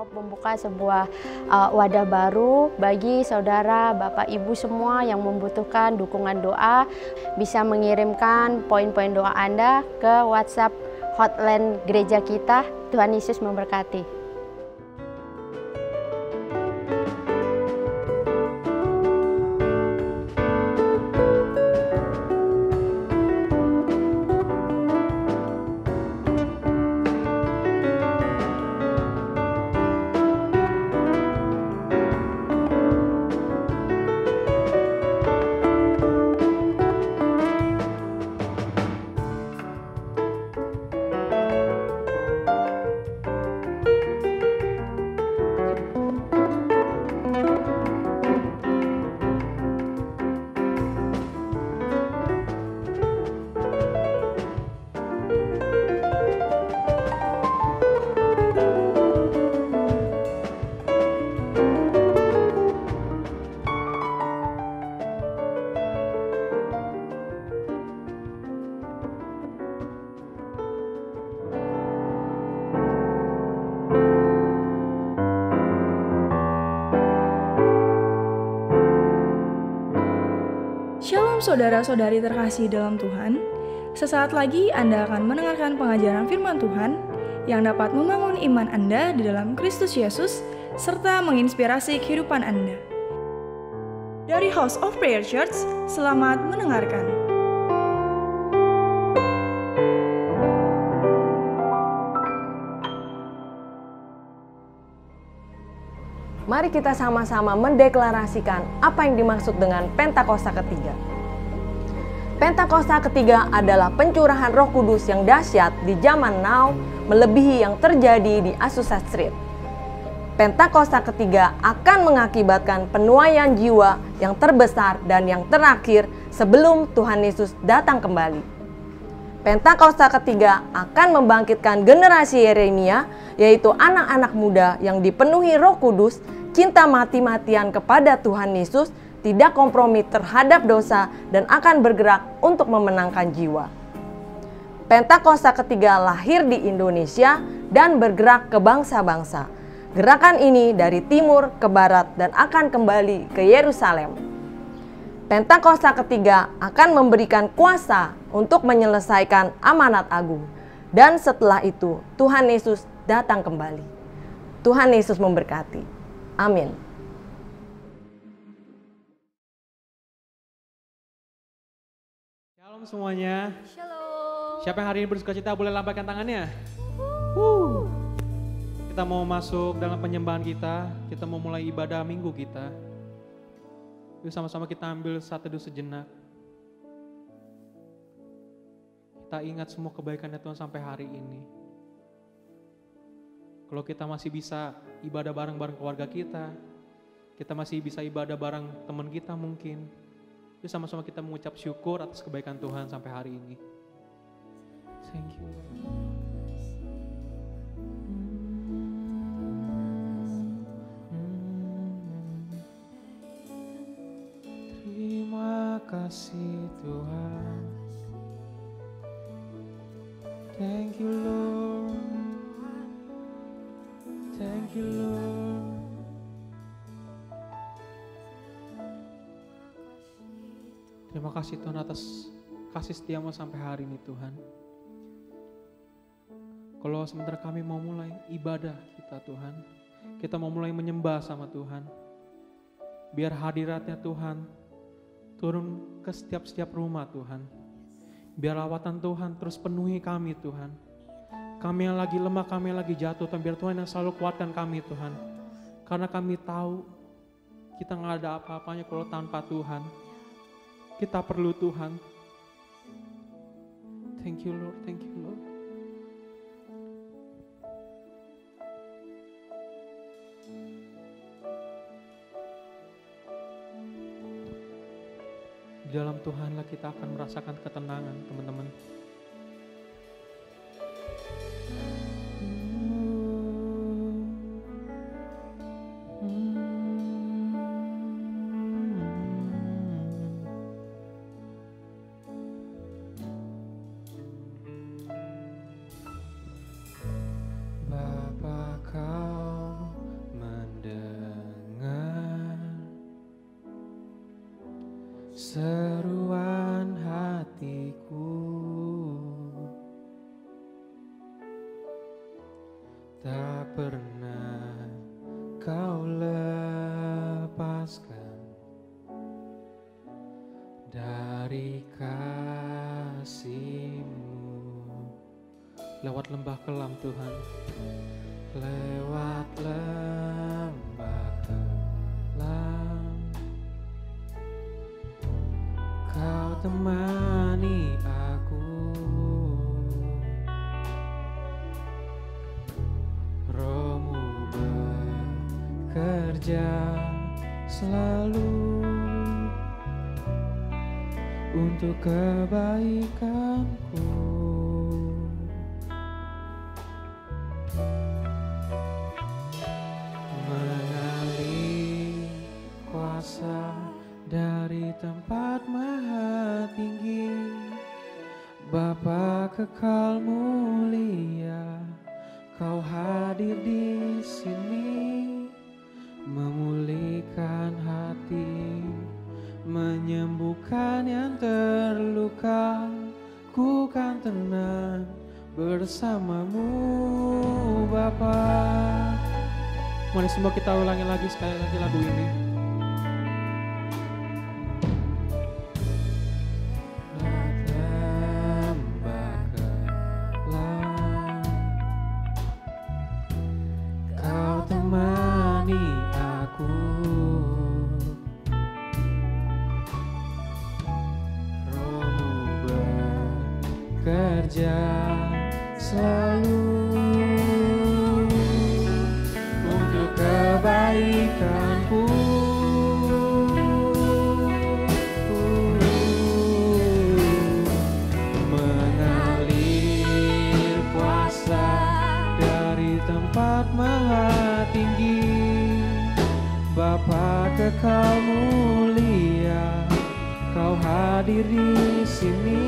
untuk membuka sebuah wadah baru bagi saudara, Bapak, Ibu semua yang membutuhkan dukungan doa. Bisa mengirimkan poin-poin doa Anda ke WhatsApp hotline gereja kita. Tuhan Yesus memberkati. Shalom saudara-saudari terkasih dalam Tuhan. Sesaat lagi Anda akan mendengarkan pengajaran firman Tuhan yang dapat membangun iman Anda di dalam Kristus Yesus serta menginspirasi kehidupan Anda. Dari House of Prayer Church, selamat mendengarkan. Mari kita sama-sama mendeklarasikan apa yang dimaksud dengan Pentakosta ketiga. Pentakosta ketiga adalah pencurahan Roh Kudus yang dahsyat di zaman now, melebihi yang terjadi di Azusa Street. Pentakosta ketiga akan mengakibatkan penuaian jiwa yang terbesar dan yang terakhir sebelum Tuhan Yesus datang kembali. Pentakosta ketiga akan membangkitkan generasi Yeremia, yaitu anak-anak muda yang dipenuhi Roh Kudus, cinta mati-matian kepada Tuhan Yesus, tidak kompromi terhadap dosa, dan akan bergerak untuk memenangkan jiwa. Pentakosta ketiga lahir di Indonesia dan bergerak ke bangsa-bangsa. Gerakan ini dari timur ke barat dan akan kembali ke Yerusalem. Pentakosta ketiga akan memberikan kuasa untuk menyelesaikan amanat agung. Dan setelah itu, Tuhan Yesus datang kembali. Tuhan Yesus memberkati. Amin. Shalom semuanya. Shalom. Siapa yang hari ini bersuka cita boleh lambaikan tangannya. Kita mau masuk dalam penyembahan kita. Kita mau mulai ibadah minggu kita. Yuk sama-sama kita ambil saat teduh sejenak. Kita ingat semua kebaikan Tuhan sampai hari ini. Kalau kita masih bisa ibadah bareng-bareng keluarga kita masih bisa ibadah bareng teman kita mungkin. Yuk sama-sama kita mengucap syukur atas kebaikan Tuhan sampai hari ini. Thank you. Terima kasih Tuhan. Thank you Lord. Thank you Lord. Terima kasih Tuhan atas kasih setiamu sampai hari ini Tuhan. Kalau sementara kami mau mulai ibadah kita Tuhan, kita mau mulai menyembah sama Tuhan. Biar hadiratnya Tuhan turun ke setiap rumah Tuhan. Biar lawatan Tuhan terus penuhi kami Tuhan. Kami yang lagi lemah, kami yang lagi jatuh, Tuhan, biar Tuhan yang selalu kuatkan kami Tuhan. Karena kami tahu kita gak ada apa-apanya kalau tanpa Tuhan. Kita perlu Tuhan. Thank you Lord, thank you Lord. Di dalam Tuhanlah kita akan merasakan ketenangan, teman-teman. Bapa, Kau seruan hatiku. Tak pernah kau lepaskan dari kasih-Mu. Lewat lembah kelam Tuhan, lewat lembah kelam, Kau temani aku. Roh-Mu bekerja selalu untuk kebaikanku. Mengalir kuasa dari tempat maha tinggi, Bapa kekal mulia, Kau hadir di sini, memulihkan hati, menyembuhkan yang terluka. Ku kan tenang bersama-Mu, Bapa. Mari semua kita ulangi lagi sekali lagi lagu ini. Kerja selalu untuk kebaikanku. Mengalir kuasa dari tempat maha tinggi, Bapa kekal mulia, Kau hadir di sini,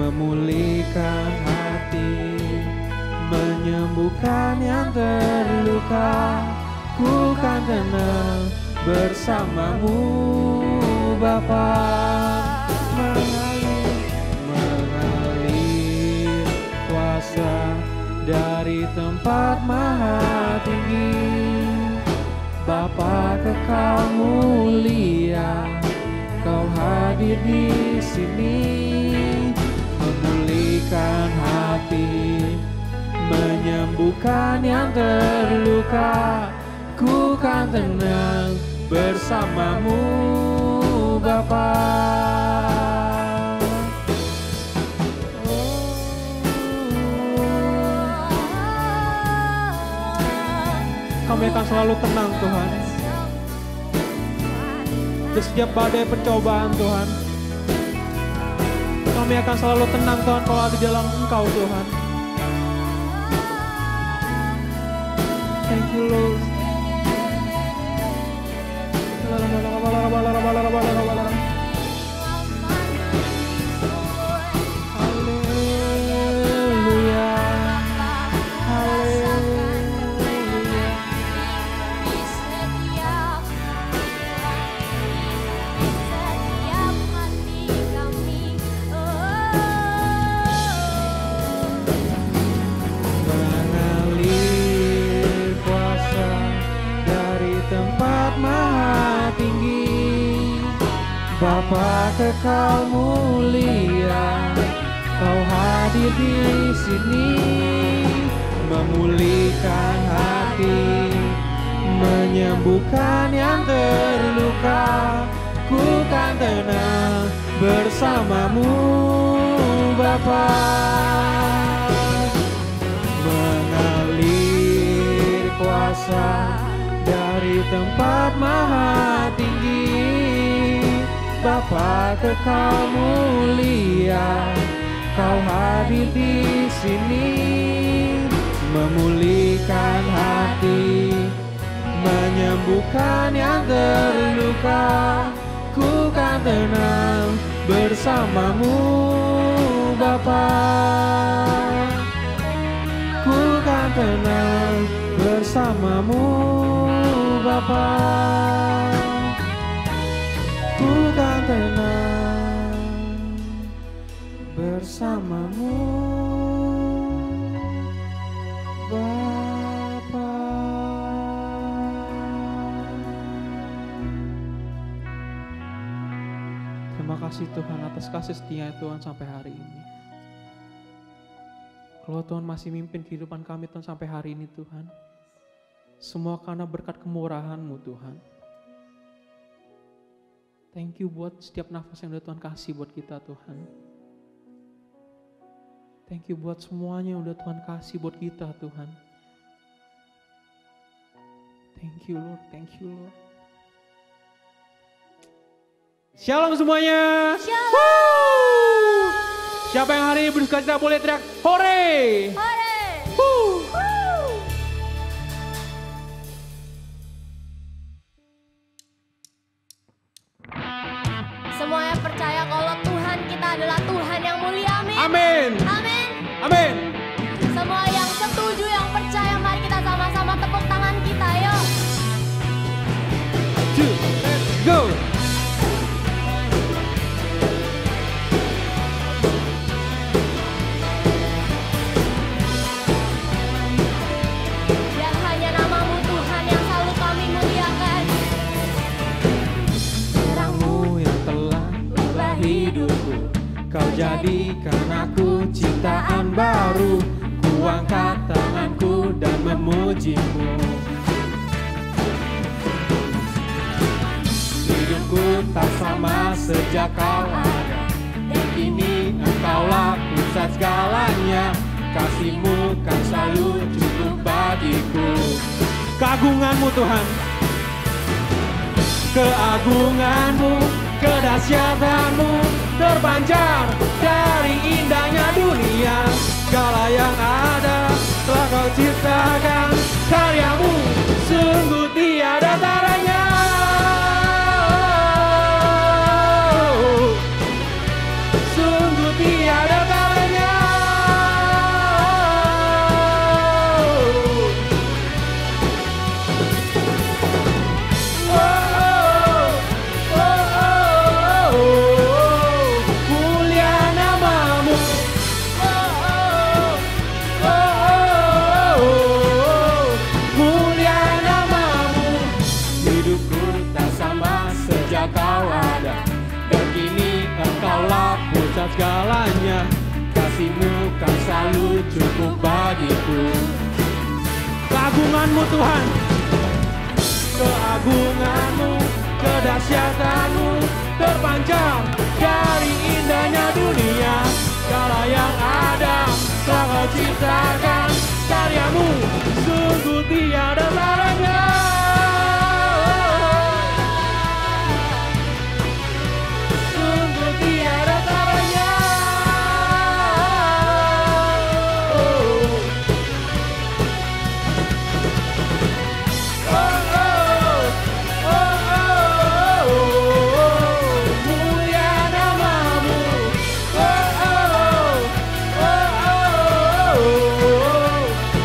memulihkan hati, menyembuhkan yang terluka. Ku kan tenang bersama-Mu, Bapa. Mengalir kuasa dari tempat maha tinggi, Bapa kekal mulia, Kau hadir di sini, memulihkan hati, menyembuhkan yang terluka. Ku kan tenang bersama-Mu, Bapa. Kami akan selalu tenang Tuhan di setiap badai pencobaan Tuhan. Kami akan selalu tenang Tuhan kalau di dalam Engkau Tuhan. Thank you Lord. Haleluya. Bapa kekal mulia, Kau hadir di sini, memulihkan hati, menyembuhkan yang terluka. Ku kan tenang bersama-Mu, Bapa. Mengalir kuasa dari tempat maha tinggi, Bapa kekal mulia, Kau hadir di sini, memulihkan hati, menyembuhkan yang terluka. Ku kan tenang bersama-Mu, Bapa. Ku kan tenang bersama-Mu, Bapa. ku kan tenang bersamamu, Bapa. Terima kasih Tuhan atas kasih setia Tuhan sampai hari ini. Kalau Tuhan masih mimpin kehidupan kami Tuhan sampai hari ini Tuhan, semua karena berkat kemurahan-Mu Tuhan. Thank you buat setiap nafas yang udah Tuhan kasih buat kita Tuhan. Thank you buat semuanya yang udah Tuhan kasih buat kita Tuhan. Thank you Lord, thank you Lord. Shalom semuanya. Shalom. Woo! Siapa yang hari ini bersuka cita boleh teriak hore. Hore. Woo! Semuanya percaya kalau Tuhan kita adalah Tuhan yang mulia. Amin. Amin. Amin. Amin. Semua yang setuju, yang percaya, mari kita sama-sama tepuk tangan kita, yuk. 2, let's go. Biar hanya nama-Mu Tuhan yang selalu kami muliakan. Terang-Mu yang telah ubah hidupku, Kau jadikan aku ciptaan baru. Ku angkat tanganku dan memuji-Mu. Hidupku tak sama sejak Kau ada, dan kini Engkaulah pusat segalanya. Kasih-Mu kan selalu cukup bagiku. Keagungan-Mu Tuhan, keagungan-Mu, kedahsyatan-Mu terpancar dari indahnya dunia. Segala yang ada telah Kau ciptakan, karya-Mu sungguh tiada taranya. Sungguh tiada taranya. Mulia nama-Mu. Mulia nama-Mu. Hidupku tak sama sejak Kau ada, dan kini Engkaulah pusat segalanya. Kasih-Mu kan selalu cukup bagiku. Keagungan-Mu Tuhan, keagungan-Mu, kedahsyatan-Mu terpancar dari indahnya dunia. Segala yang ada telah Kau ciptakan, karya-Mu sungguh tiada taranya. Sungguh tiada taranya. Mulia nama-Mu.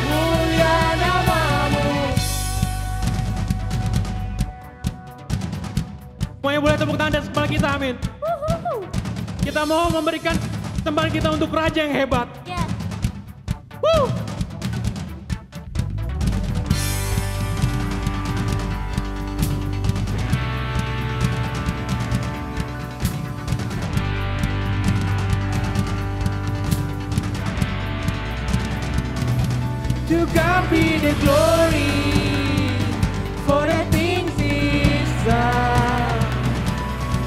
Mulia nama-Mu. Semuanya boleh tepuk tangan dan kepala kita, amin. Kita mau memberikan sembahan kita untuk Raja yang hebat. Yes. Woo! To God be the glory for the things He's done.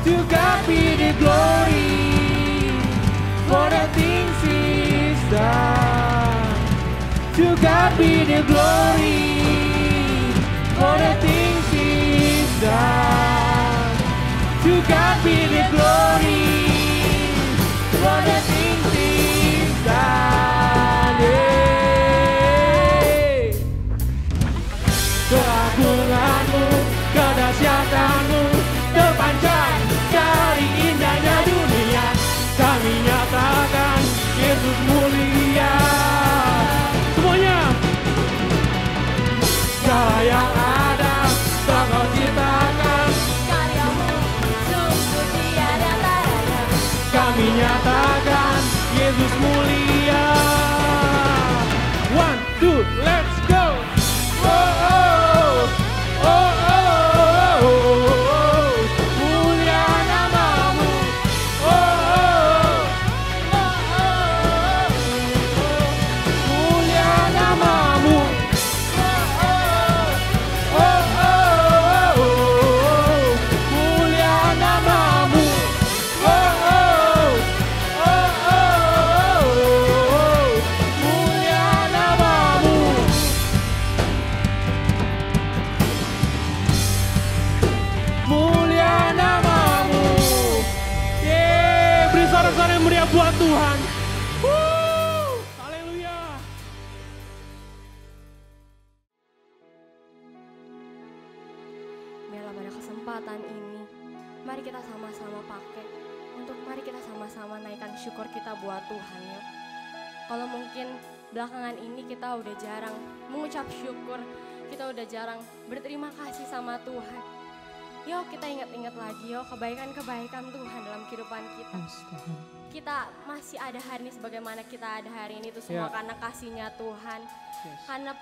To God be the glory for the things He's done. To God be the glory for the things He's done. To God be the glory for the things He's done. Keagungan-Mu, kedahsyatan-Mu terpancar dari indahnya dunia. Kami nyatakan Yesus mulia. Semuanya. Segala yang ada telah Kau ciptakan, Karya-Mu sungguh yang meriah buat Tuhan. Haleluya. Biarlah pada kesempatan ini, mari kita sama-sama pakai mari kita sama-sama naikkan syukur kita buat Tuhan ya. Kalau mungkin belakangan ini kita udah jarang mengucap syukur, kita udah jarang berterima kasih sama Tuhan. Yuk kita ingat-ingat lagi yuk kebaikan-kebaikan Tuhan dalam kehidupan kita. Kita masih ada hari ini sebagaimana kita ada hari ini itu semua karena kasih-Nya Tuhan. Karena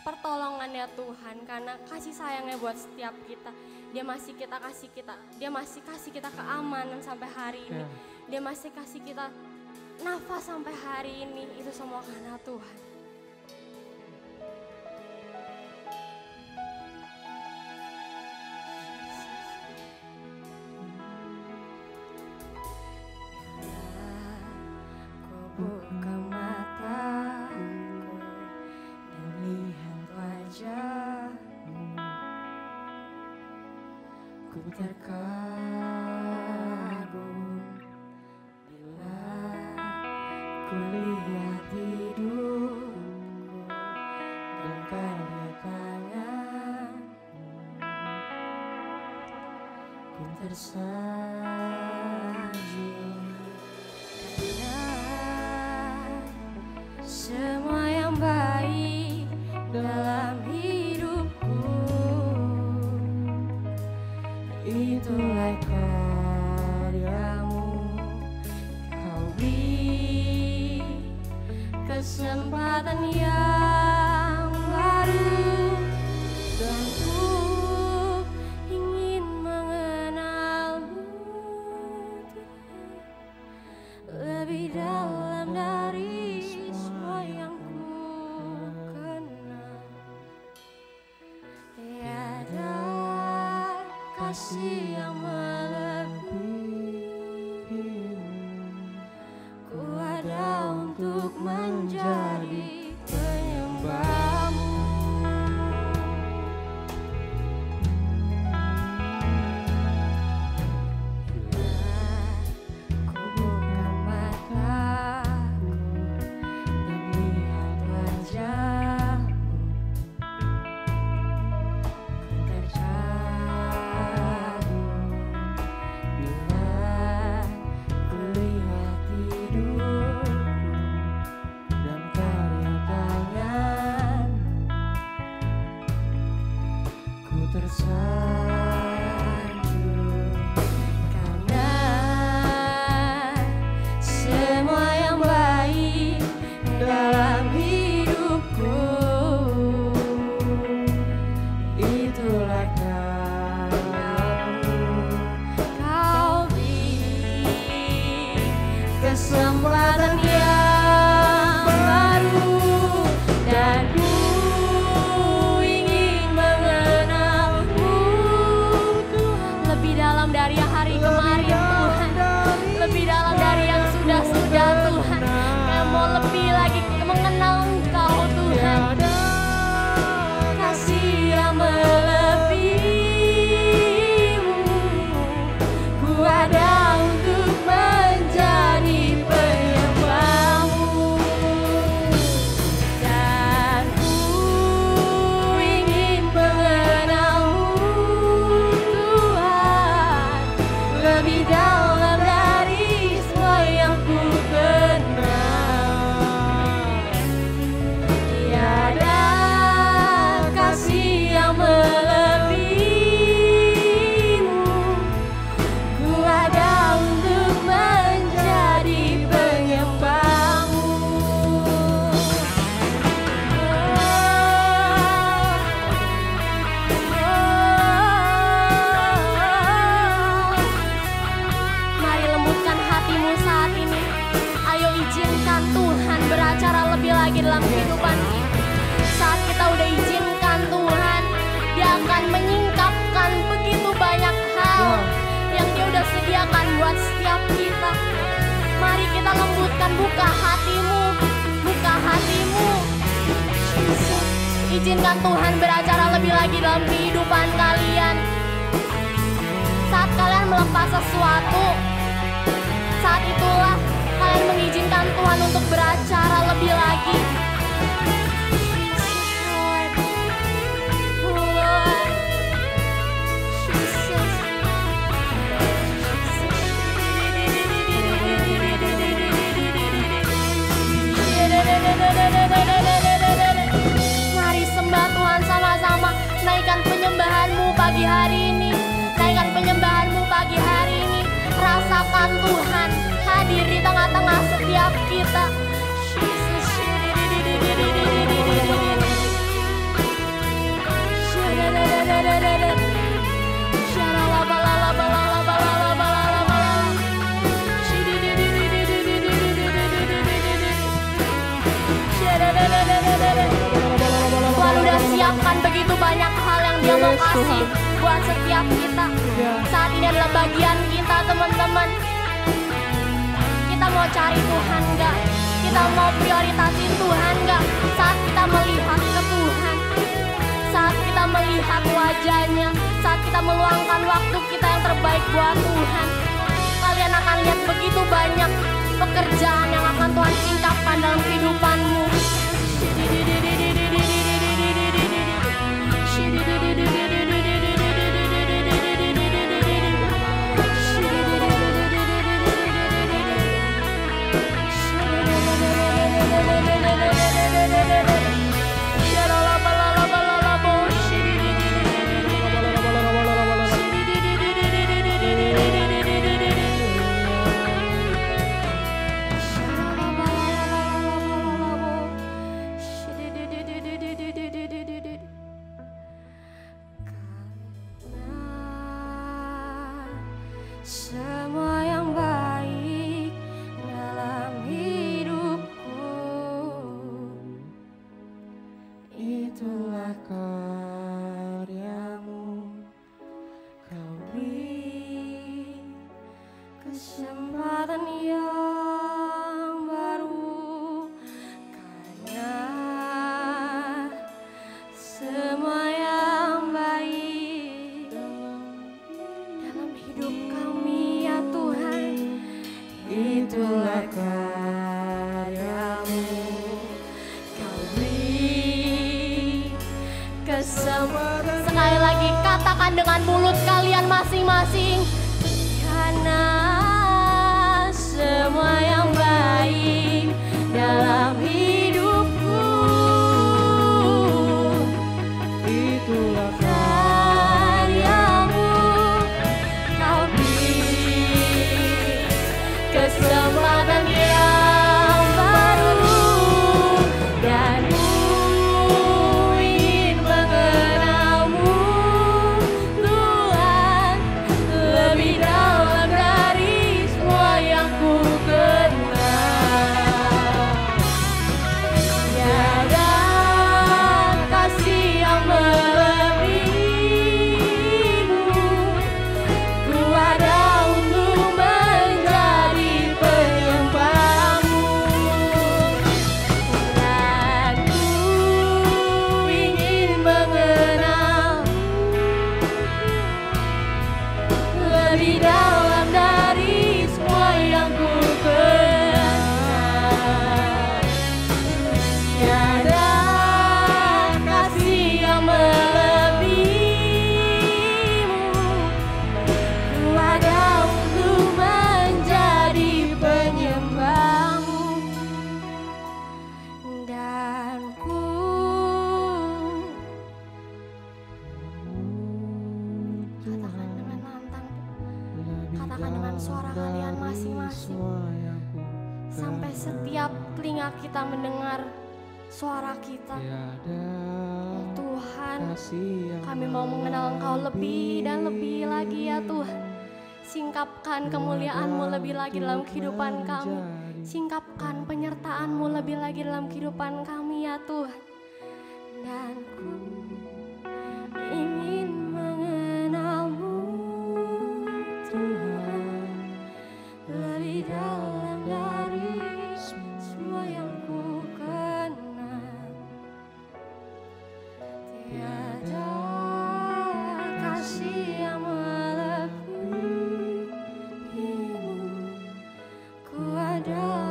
pertolongannya Tuhan, karena kasih sayangnya buat setiap kita. Dia masih kasih kita keamanan sampai hari ini. Dia masih kasih kita nafas sampai hari ini. Itu semua karena Tuhan. Ku buka mataku dan lihat wajahmu, ku terkagum bila ku lihat hidupku dan karya tanganmu, ku tersanjung karena semua yang baik dalam hidupku itulah karyamu. Kau beri kesempatan yang baru dan ku ingin mengenalmu lebih dalam dari semua yang ku kenal. Tiada kasih yang melebihimu, ku ada untuk menjadi penyembahmu. Bila ku buka mataku dan lihat wajahmu, ku terkagum bila ku lihat hidupku dan karya tangan, ku tersanjung karena semua yang baik dalam hidupku itulah karyamu. Kau beri kesempatan yang baru dan ku ingin mengenalmu lebih dalam dari yang hari kemarin Tuhan, lebih dalam dari yang sudah-sudah Tuhan. Kami mau lebih lagi mengenal Engkau Tuhan. Kasih yang melebihimu, ku ada untuk menjadi penyembahmu. Dan ku ingin mengenalmu Tuhan lebih dalam dari semua yang ku kenal. Tiada kasih yang melebihimu, ku ada untuk menjadi penyembahmu. Mari lembutkan hatimu saat ini. Ayo izinkan Tuhan beracara lebih lagi dalam kehidupan kita. Saat kita udah izinkan Tuhan, Dia akan menyingkapkan begitu banyak hal yang Dia udah sediakan buat setiap kita. Mari kita lembutkan, buka hatimu, buka hatimu. Izinkan Tuhan beracara lebih lagi dalam kehidupan kalian. Saat kalian melepas sesuatu, saat itulah pengen mengizinkan Tuhan untuk beracara lebih lagi. Mari sembah Tuhan sama-sama. Naikkan penyembahan-Mu pagi hari ini. Naikkan penyembahan-Mu pagi hari ini. Rasakan Tuhan hadir di tengah-tengah setiap kita. Tuhan udah siapkan begitu banyak hal yang Dia mau kasih buat setiap kita. Saat ini adalah bagian kita, teman-teman. Kita mau cari Tuhan enggak? Kita mau prioritasin Tuhan enggak? Saat kita melihat ke Tuhan, saat kita melihat wajahnya, saat kita meluangkan waktu kita yang terbaik buat Tuhan, kalian akan lihat begitu banyak pekerjaan yang akan Tuhan singkapkan dalam kehidupanmu. Semua yang baik dalam hidupku, itulah karyamu. Kau beri kesempatan yang baru, karena semua yang baik dalam hidup kami ya Tuhan, itulah karyamu. Kau beri kesempatan. Sekali lagi katakan dengan mulut kalian masing-masing, karena semua yang baik dalam hidupku, Itulah karyamu. Kau beri kesempatan yang baru, dan ku ingin mengenalmu Tuhan lebih dalam dari semua yang ku kenal. Tiada kasih yang melebihimu. Ku ada untuk menjadi penyembahmu, dan ku ingin mengenalmu lebih dalam dari semua yang ku kenal. Tiada kasih yang melebihimu. Ku ada untuk menjadi penyembahmu, dan ku katakan dengan lantang, katakan dengan suara kalian masing-masing, sampai setiap telinga kita mendengar suara kita. Oh Tuhan, kami mau mengenal Engkau lebih dan lebih lagi ya Tuhan. Singkapkan kemuliaan-Mu lebih lagi dalam kehidupan kami. Singkapkan penyertaan-Mu lebih lagi dalam kehidupan kami ya Tuhan. Dan ku ingin mengenal-Mu Tuhan lebih dalam dari semua yang ku kenal. Tiada kasih yang melebihimu. Ku ada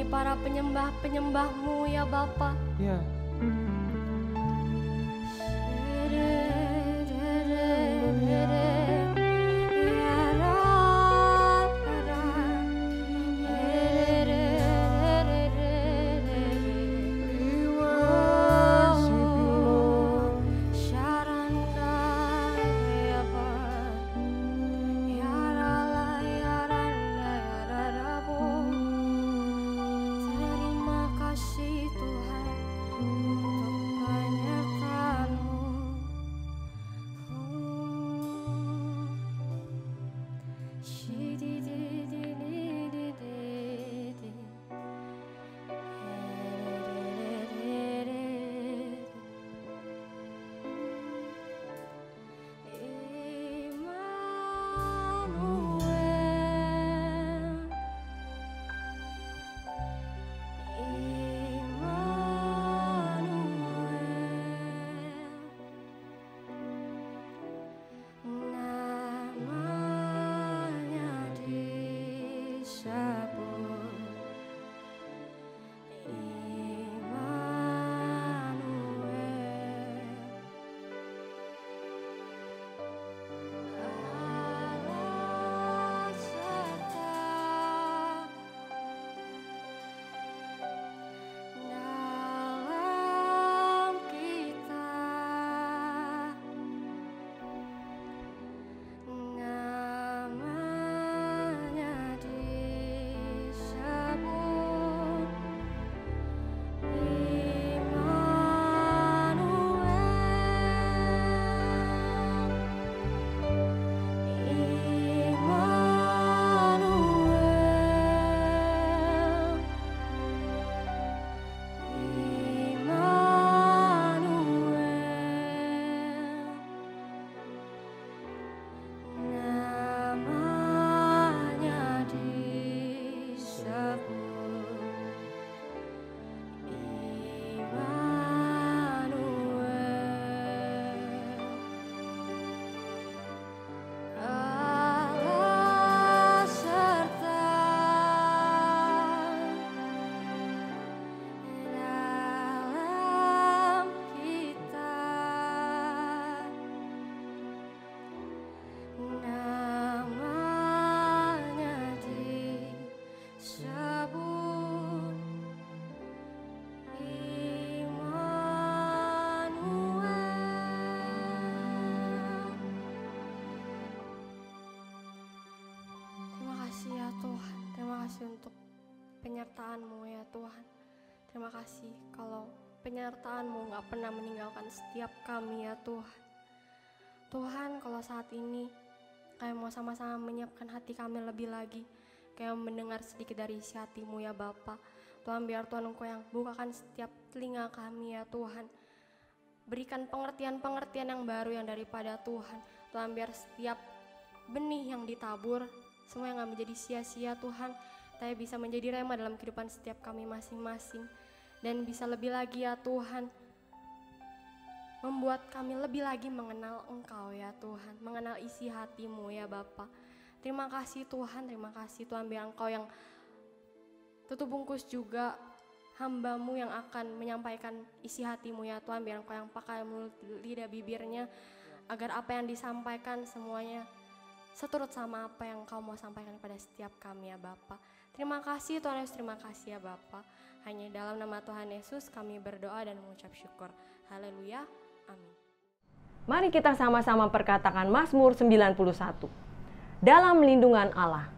para penyembah-penyembah-Mu ya Bapa. Ya. Terima kasih Tuhan untuk penyertaan-Mu. Namanya disebut Immanuel. Allah serta dalam kita. Namanya disebut namanya disebut Immanuel. Allah serta dalam kita. Namanya disebut Immanuel. Terima kasih ya Tuhan, terima kasih untuk penyertaan-Mu ya Tuhan. Terima kasih kalau penyertaan-Mu gak pernah meninggalkan setiap kami ya Tuhan. Tuhan, kalau saat ini kami mau sama-sama menyiapkan hati kami lebih lagi, kayak mendengar sedikit dari isi hati-Mu ya Bapa. Tuhan, biar Tuhan Engkau yang bukakan setiap telinga kami ya Tuhan. Berikan pengertian-pengertian yang baru yang daripada Tuhan. Tuhan, biar setiap benih yang ditabur, semua yang gak menjadi sia-sia Tuhan, tapi bisa menjadi rema dalam kehidupan setiap kami masing-masing. Dan bisa lebih lagi ya Tuhan, membuat kami lebih lagi mengenal Engkau ya Tuhan, mengenal isi hati-Mu ya Bapa. Terima kasih Tuhan, biar Engkau yang tutup bungkus juga hamba-Mu yang akan menyampaikan isi hati-Mu ya Tuhan, biar Engkau yang pakai mulut lidah bibirnya, agar apa yang disampaikan semuanya seturut sama apa yang Engkau mau sampaikan kepada setiap kami ya Bapa. Terima kasih Tuhan Yesus, terima kasih ya Bapa. Hanya dalam nama Tuhan Yesus kami berdoa dan mengucap syukur. Haleluya. Amin. Mari kita sama-sama perkatakan Mazmur 91. Dalam lindungan Allah.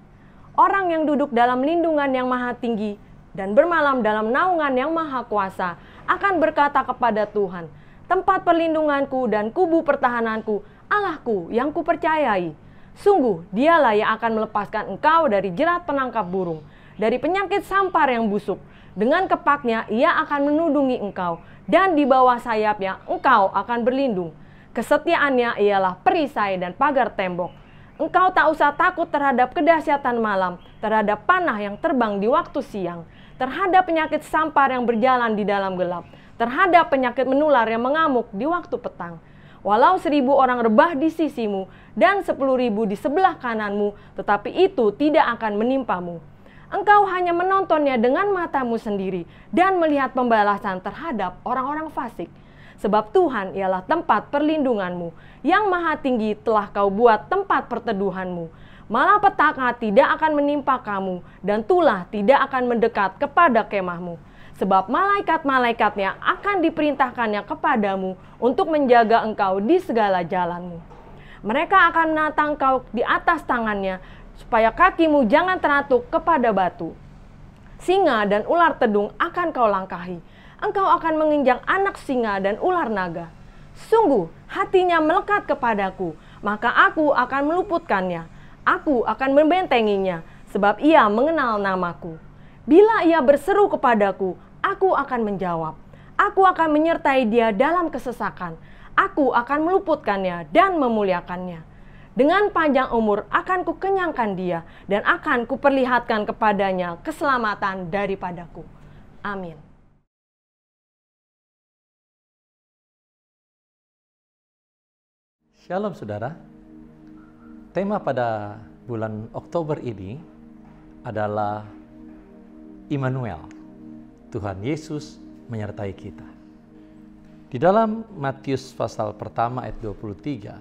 Orang yang duduk dalam lindungan yang maha tinggi dan bermalam dalam naungan yang maha kuasa akan berkata kepada Tuhan, tempat perlindunganku dan kubu pertahananku, Allahku yang kupercayai. Sungguh dialah yang akan melepaskan engkau dari jerat penangkap burung, dari penyakit sampar yang busuk. Dengan kepaknya ia akan menudungi engkau, dan di bawah sayapnya engkau akan berlindung. Kesetiaannya ialah perisai dan pagar tembok. Engkau tak usah takut terhadap kedahsyatan malam, terhadap panah yang terbang di waktu siang, terhadap penyakit sampar yang berjalan di dalam gelap, terhadap penyakit menular yang mengamuk di waktu petang. Walau 1000 orang rebah di sisimu dan 10.000 di sebelah kananmu, tetapi itu tidak akan menimpamu. Engkau hanya menontonnya dengan matamu sendiri dan melihat pembalasan terhadap orang-orang fasik. Sebab Tuhan ialah tempat perlindunganmu, yang maha tinggi telah kau buat tempat perteduhanmu. Malapetaka tidak akan menimpa kamu, dan tulah tidak akan mendekat kepada kemahmu. Sebab malaikat-malaikatnya akan diperintahkannya kepadamu untuk menjaga engkau di segala jalanmu. Mereka akan menatang engkau di atas tangannya, supaya kakimu jangan teratuk kepada batu. Singa dan ular tedung akan kau langkahi. Engkau akan menginjak anak singa dan ular naga. Sungguh hatinya melekat kepadaku, maka aku akan meluputkannya. Aku akan membentenginya, sebab ia mengenal namaku. Bila ia berseru kepadaku, aku akan menjawab. Aku akan menyertai dia dalam kesesakan. Aku akan meluputkannya dan memuliakannya. Dengan panjang umur akan kukenyangkan dia, dan akan kuperlihatkan kepadanya keselamatan daripadaku. Amin. Shalom saudara. Tema pada bulan Oktober ini adalah Immanuel. Tuhan Yesus menyertai kita. Di dalam Matius pasal pertama ayat 23,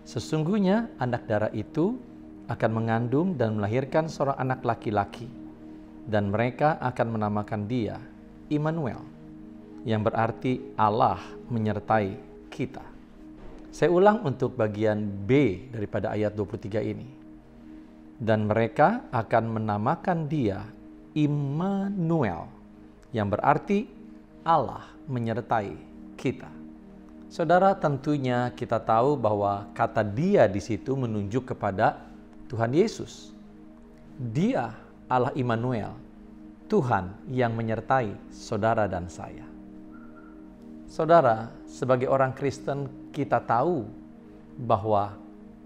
sesungguhnya anak darah itu akan mengandung dan melahirkan seorang anak laki-laki, dan mereka akan menamakan dia Immanuel, yang berarti Allah menyertai kita. Saya ulang untuk bagian B daripada ayat 23 ini. Dan mereka akan menamakan dia Immanuel, yang berarti Allah menyertai kita. Saudara, tentunya kita tahu bahwa kata dia di situ menunjuk kepada Tuhan Yesus. Dia Allah Immanuel, Tuhan yang menyertai saudara dan saya. Saudara, sebagai orang Kristen kita tahu bahwa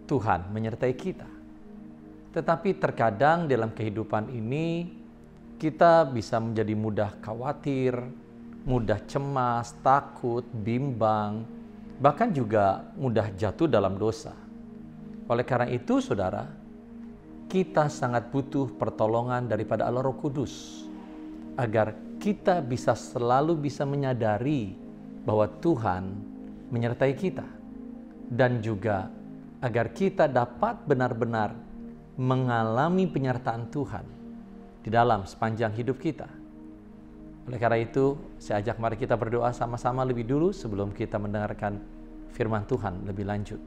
Tuhan menyertai kita. Tetapi terkadang dalam kehidupan ini kita bisa menjadi mudah khawatir, mudah cemas, takut, bimbang, bahkan juga mudah jatuh dalam dosa. Oleh karena itu, saudara, kita sangat butuh pertolongan daripada Allah Roh Kudus, agar kita bisa selalu bisa menyadari bahwa Tuhan menyertai kita, dan juga agar kita dapat benar-benar mengalami penyertaan Tuhan di dalam sepanjang hidup kita. Oleh karena itu, saya ajak mari kita berdoa sama-sama lebih dulu sebelum kita mendengarkan firman Tuhan lebih lanjut.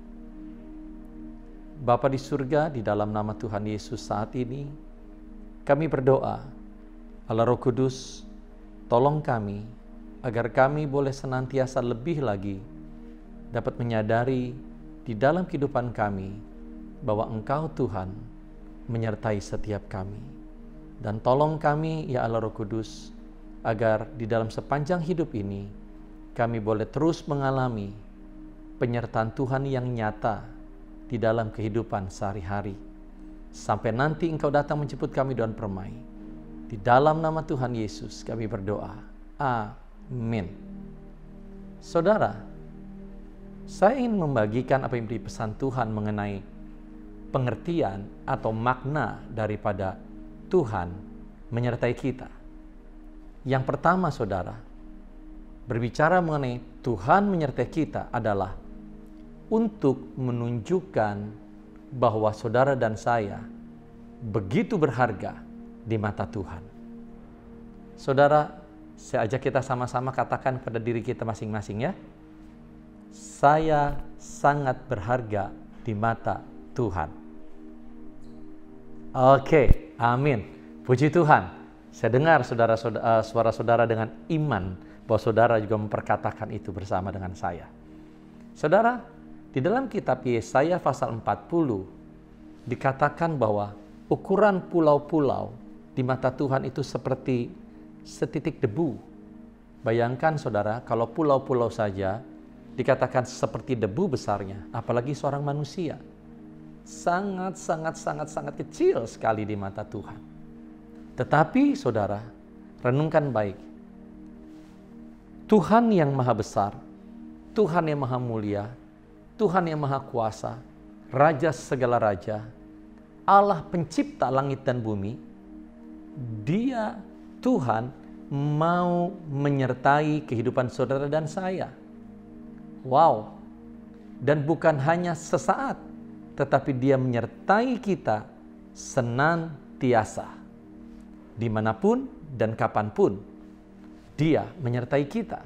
Bapa di surga, di dalam nama Tuhan Yesus saat ini, kami berdoa, Allah Roh Kudus, tolong kami, agar kami boleh senantiasa lebih lagi dapat menyadari di dalam kehidupan kami, bahwa Engkau Tuhan menyertai setiap kami. Dan tolong kami, ya Allah Roh Kudus, agar di dalam sepanjang hidup ini, kami boleh terus mengalami penyertaan Tuhan yang nyata di dalam kehidupan sehari-hari. Sampai nanti Engkau datang menjemput kami dengan permai. Di dalam nama Tuhan Yesus kami berdoa. Amin. Saudara, saya ingin membagikan apa yang menjadi pesan Tuhan mengenai pengertian atau makna daripada Tuhan menyertai kita. Yang pertama, saudara, berbicara mengenai Tuhan menyertai kita adalah untuk menunjukkan bahwa saudara dan saya begitu berharga di mata Tuhan. Saudara, saya ajak kita sama-sama katakan pada diri kita masing-masing ya. Saya sangat berharga di mata Tuhan. Oke, amin. Puji Tuhan. Saya dengar suara saudara dengan iman bahwa saudara juga memperkatakan itu bersama dengan saya. Saudara, di dalam kitab Yesaya pasal 40 dikatakan bahwa ukuran pulau-pulau di mata Tuhan itu seperti setitik debu. Bayangkan saudara, kalau pulau-pulau saja dikatakan seperti debu besarnya, apalagi seorang manusia. Sangat kecil sekali di mata Tuhan. Tetapi saudara, renungkan baik. Tuhan yang maha besar, Tuhan yang maha mulia, Tuhan yang maha kuasa, Raja segala raja, Allah pencipta langit dan bumi, Dia, Tuhan, mau menyertai kehidupan saudara dan saya. Wow. Dan bukan hanya sesaat, tetapi Dia menyertai kita senantiasa. Dimanapun dan kapanpun, Dia menyertai kita.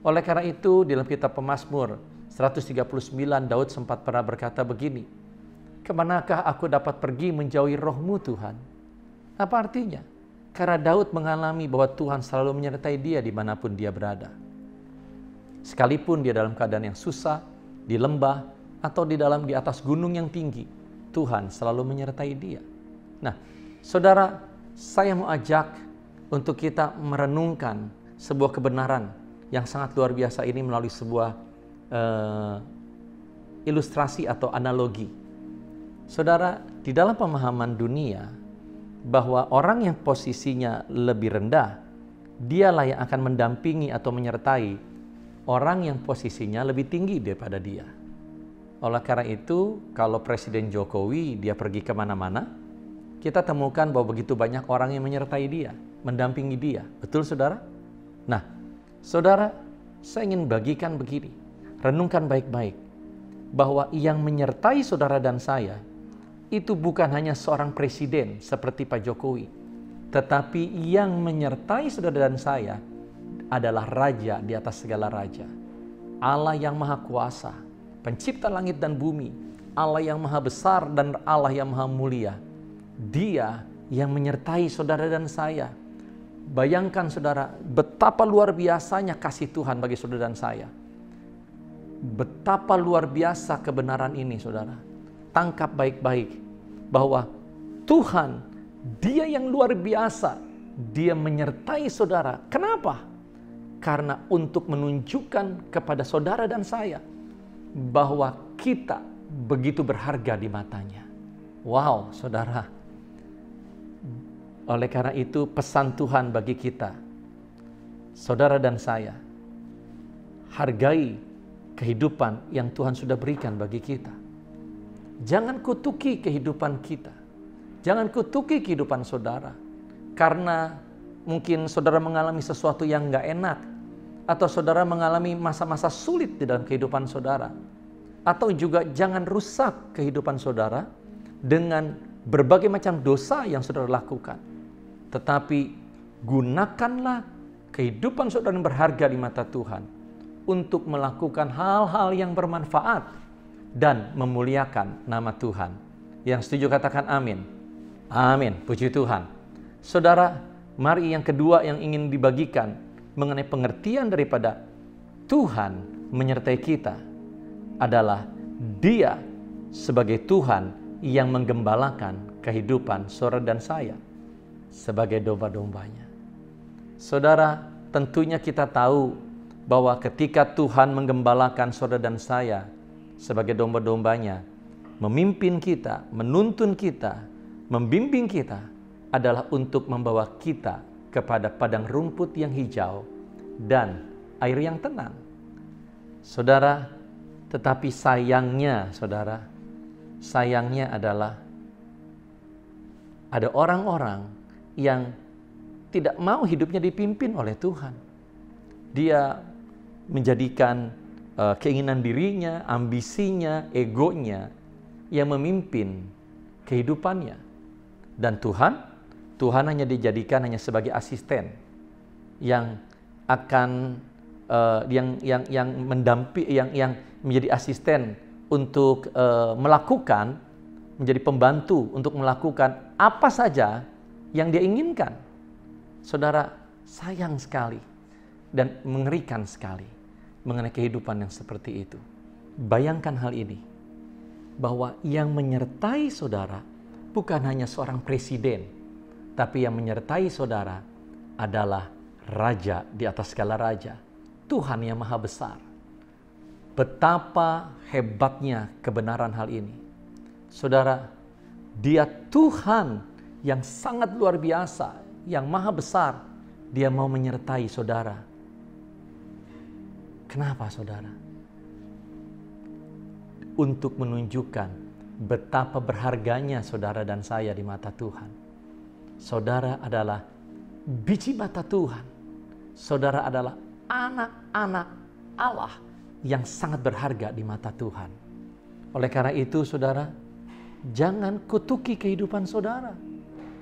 Oleh karena itu, dalam kitab Pemazmur 139, Daud sempat pernah berkata begini, "Kemanakah aku dapat pergi menjauhi roh-Mu, Tuhan?" Apa artinya? Karena Daud mengalami bahwa Tuhan selalu menyertai dia dimanapun dia berada. Sekalipun dia dalam keadaan yang susah, di lembah, atau di atas gunung yang tinggi, Tuhan selalu menyertai dia. Nah, saudara, saya mau ajak untuk kita merenungkan sebuah kebenaran yang sangat luar biasa ini melalui sebuah ilustrasi atau analogi. Saudara, di dalam pemahaman dunia, bahwa orang yang posisinya lebih rendah, dialah yang akan mendampingi atau menyertai orang yang posisinya lebih tinggi daripada dia. Oleh karena itu, kalau Presiden Jokowi dia pergi kemana-mana, kita temukan bahwa begitu banyak orang yang menyertai dia, mendampingi dia. Betul, saudara? Nah, saudara, saya ingin bagikan begini, renungkan baik-baik, bahwa yang menyertai saudara dan saya, itu bukan hanya seorang presiden seperti Pak Jokowi, tetapi yang menyertai saudara dan saya adalah Raja di atas segala raja, Allah yang Maha Kuasa, Pencipta langit dan bumi, Allah yang Maha Besar dan Allah yang Maha Mulia. Dia yang menyertai saudara dan saya. Bayangkan saudara, betapa luar biasanya kasih Tuhan bagi saudara dan saya. Betapa luar biasa kebenaran ini, saudara. Tangkap baik-baik bahwa Tuhan, Dia yang luar biasa, Dia menyertai saudara. Kenapa? Karena untuk menunjukkan kepada saudara dan saya bahwa kita begitu berharga di matanya. Wow, saudara. Oleh karena itu pesan Tuhan bagi kita, saudara dan saya, hargai kehidupan yang Tuhan sudah berikan bagi kita. Jangan kutuki kehidupan kita. Jangan kutuki kehidupan saudara. Karena mungkin saudara mengalami sesuatu yang gak enak. Atau saudara mengalami masa-masa sulit di dalam kehidupan saudara. Atau juga jangan rusak kehidupan saudara dengan berbagai macam dosa yang saudara lakukan. Tetapi gunakanlah kehidupan saudara yang berharga di mata Tuhan untuk melakukan hal-hal yang bermanfaat dan memuliakan nama Tuhan. Yang setuju katakan amin. Amin, puji Tuhan. Saudara, mari yang kedua yang ingin dibagikan mengenai pengertian daripada Tuhan menyertai kita adalah Dia sebagai Tuhan yang menggembalakan kehidupan saudara dan saya sebagai domba-dombanya. Saudara, tentunya kita tahu bahwa ketika Tuhan menggembalakan saudara dan saya sebagai domba-dombanya, memimpin kita, menuntun kita, membimbing kita adalah untuk membawa kita kepada padang rumput yang hijau dan air yang tenang. Saudara, tetapi sayangnya, saudara, sayangnya adalah ada orang-orang yang tidak mau hidupnya dipimpin oleh Tuhan. Dia menjadikan keinginan dirinya, ambisinya, egonya yang memimpin kehidupannya. Dan Tuhan hanya dijadikan hanya sebagai asisten yang akan yang menjadi asisten untuk melakukan, menjadi pembantu untuk melakukan apa saja yang dia inginkan. Saudara, sayang sekali dan mengerikan sekali mengenai kehidupan yang seperti itu. Bayangkan hal ini, bahwa yang menyertai saudara bukan hanya seorang presiden, tapi yang menyertai saudara adalah Raja di atas segala raja, Tuhan yang Maha Besar. Betapa hebatnya kebenaran hal ini. Saudara, Dia Tuhan yang sangat luar biasa, yang Maha Besar. Dia mau menyertai saudara. Kenapa, saudara? Untuk menunjukkan betapa berharganya saudara dan saya di mata Tuhan. saudara adalah biji mata Tuhan. Saudara adalah anak-anak Allah yang sangat berharga di mata Tuhan. Oleh karena itu, saudara, jangan kutuki kehidupan saudara.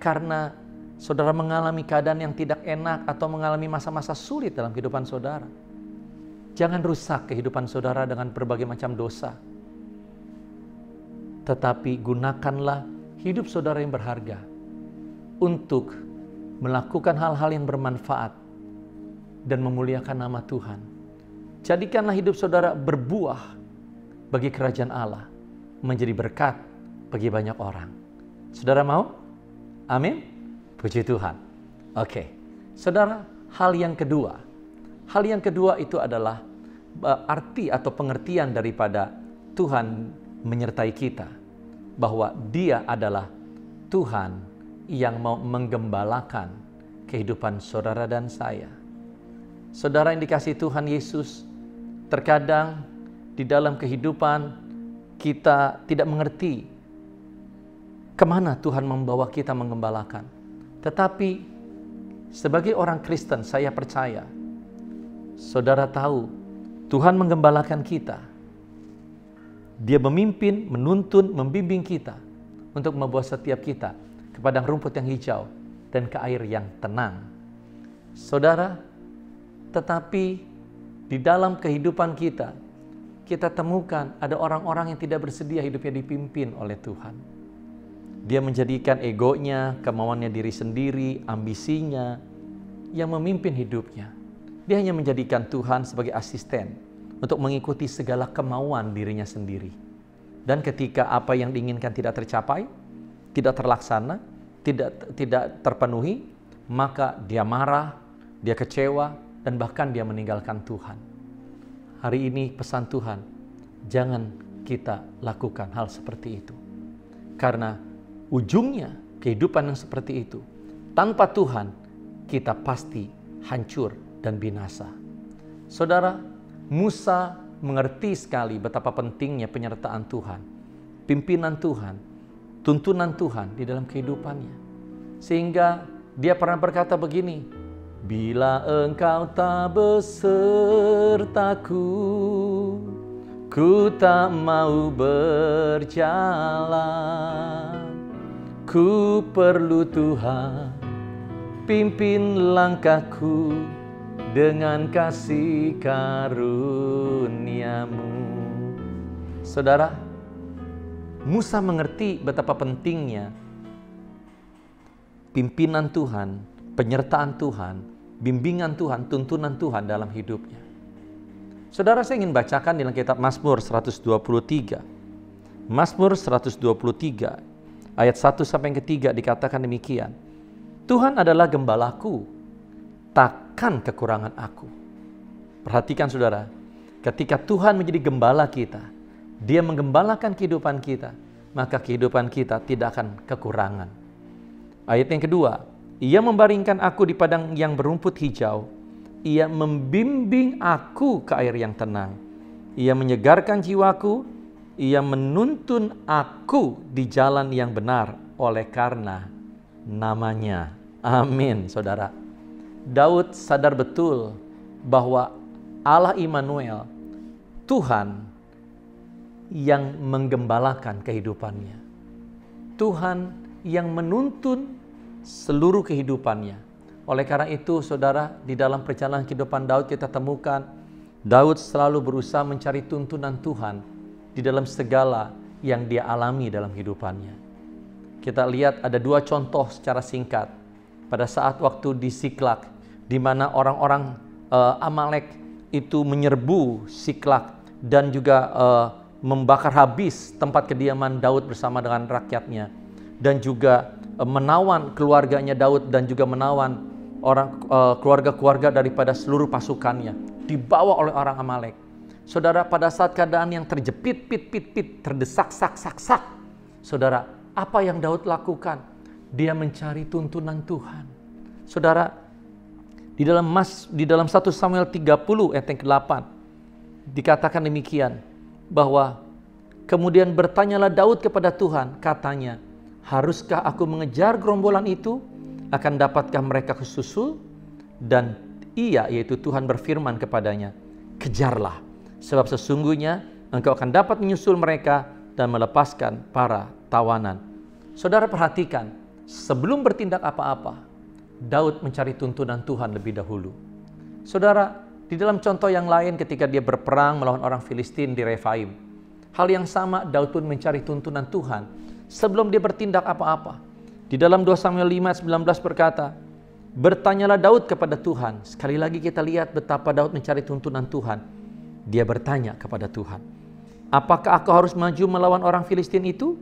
Karena saudara mengalami keadaan yang tidak enak atau mengalami masa-masa sulit dalam kehidupan saudara. Jangan rusak kehidupan saudara dengan berbagai macam dosa. Tetapi gunakanlah hidup saudara yang berharga untuk melakukan hal-hal yang bermanfaat dan memuliakan nama Tuhan. Jadikanlah hidup saudara berbuah bagi kerajaan Allah, menjadi berkat bagi banyak orang. Saudara mau? Amin? Puji Tuhan. Oke. Saudara, hal yang kedua itu adalah arti atau pengertian daripada Tuhan menyertai kita, bahwa Dia adalah Tuhan yang mau menggembalakan kehidupan saudara dan saya. Saudara yang dikasihi Tuhan Yesus, terkadang di dalam kehidupan kita tidak mengerti kemana Tuhan membawa kita menggembalakan. Tetapi sebagai orang Kristen, saya percaya saudara tahu Tuhan menggembalakan kita. Dia memimpin, menuntun, membimbing kita untuk membawa setiap kita ke padang rumput yang hijau dan ke air yang tenang. Saudara, tetapi di dalam kehidupan kita temukan ada orang-orang yang tidak bersedia hidupnya dipimpin oleh Tuhan. Dia menjadikan egonya, kemauannya diri sendiri, ambisinya yang memimpin hidupnya. Dia hanya menjadikan Tuhan sebagai asisten untuk mengikuti segala kemauan dirinya sendiri. Dan ketika apa yang diinginkan tidak tercapai, tidak terlaksana, tidak terpenuhi, maka dia marah, dia kecewa, dan bahkan dia meninggalkan Tuhan. Hari ini pesan Tuhan, jangan kita lakukan hal seperti itu. Karena ujungnya kehidupan yang seperti itu, tanpa Tuhan, kita pasti hancur dan binasa. Saudara, Musa mengerti sekali betapa pentingnya penyertaan Tuhan, pimpinan Tuhan, tuntunan Tuhan di dalam kehidupannya. Sehingga dia pernah berkata begini, bila engkau tak besertaku, ku tak mau berjalan. Ku perlu Tuhan, pimpin langkahku dengan kasih karunia-Mu. Saudara, Musa mengerti betapa pentingnya pimpinan Tuhan, penyertaan Tuhan, bimbingan Tuhan, tuntunan Tuhan dalam hidupnya. Saudara, saya ingin bacakan dalam kitab Mazmur 123. Mazmur 123 ayat 1 sampai 3 dikatakan demikian. Tuhan adalah gembalaku, takkan kekurangan aku. Perhatikan saudara, ketika Tuhan menjadi gembala kita, Dia menggembalakan kehidupan kita, maka kehidupan kita tidak akan kekurangan. Ayat yang kedua, Ia membaringkan aku di padang yang berumput hijau. Ia membimbing aku ke air yang tenang. Ia menyegarkan jiwaku. Ia menuntun aku di jalan yang benar oleh karena nama-Nya. Amin, saudara. Daud sadar betul bahwa Allah Immanuel, Tuhan yang menggembalakan kehidupannya. Tuhan yang menuntun seluruh kehidupannya. Oleh karena itu, saudara, di dalam perjalanan kehidupan Daud kita temukan Daud selalu berusaha mencari tuntunan Tuhan di dalam segala yang dia alami dalam kehidupannya. Kita lihat ada dua contoh secara singkat. Pada saat waktu di Siklak, di mana orang-orang Amalek itu menyerbu Siklak dan juga membakar habis tempat kediaman Daud bersama dengan rakyatnya, dan juga menawan keluarganya Daud dan juga menawan keluarga-keluarga daripada seluruh pasukannya, dibawa oleh orang Amalek. Saudara, pada saat keadaan yang terjepit, terdesak, sak. Saudara, apa yang Daud lakukan? Dia mencari tuntunan Tuhan. Saudara, di dalam 1 Samuel 30 ayat yang ke-8 dikatakan demikian, bahwa kemudian bertanyalah Daud kepada Tuhan, katanya, haruskah aku mengejar gerombolan itu akan dapatkah mereka kesusul? Dan ia, yaitu Tuhan, berfirman kepadanya, kejarlah, sebab sesungguhnya engkau akan dapat menyusul mereka dan melepaskan para tawanan. Saudara perhatikan, sebelum bertindak apa-apa, Daud mencari tuntunan Tuhan lebih dahulu. Saudara, di dalam contoh yang lain ketika dia berperang melawan orang Filistin di Refaim, hal yang sama Daud pun mencari tuntunan Tuhan sebelum dia bertindak apa-apa. Di dalam 2 Samuel 5:19 berkata, bertanyalah Daud kepada Tuhan. Sekali lagi kita lihat betapa Daud mencari tuntunan Tuhan. Dia bertanya kepada Tuhan, apakah aku harus maju melawan orang Filistin itu?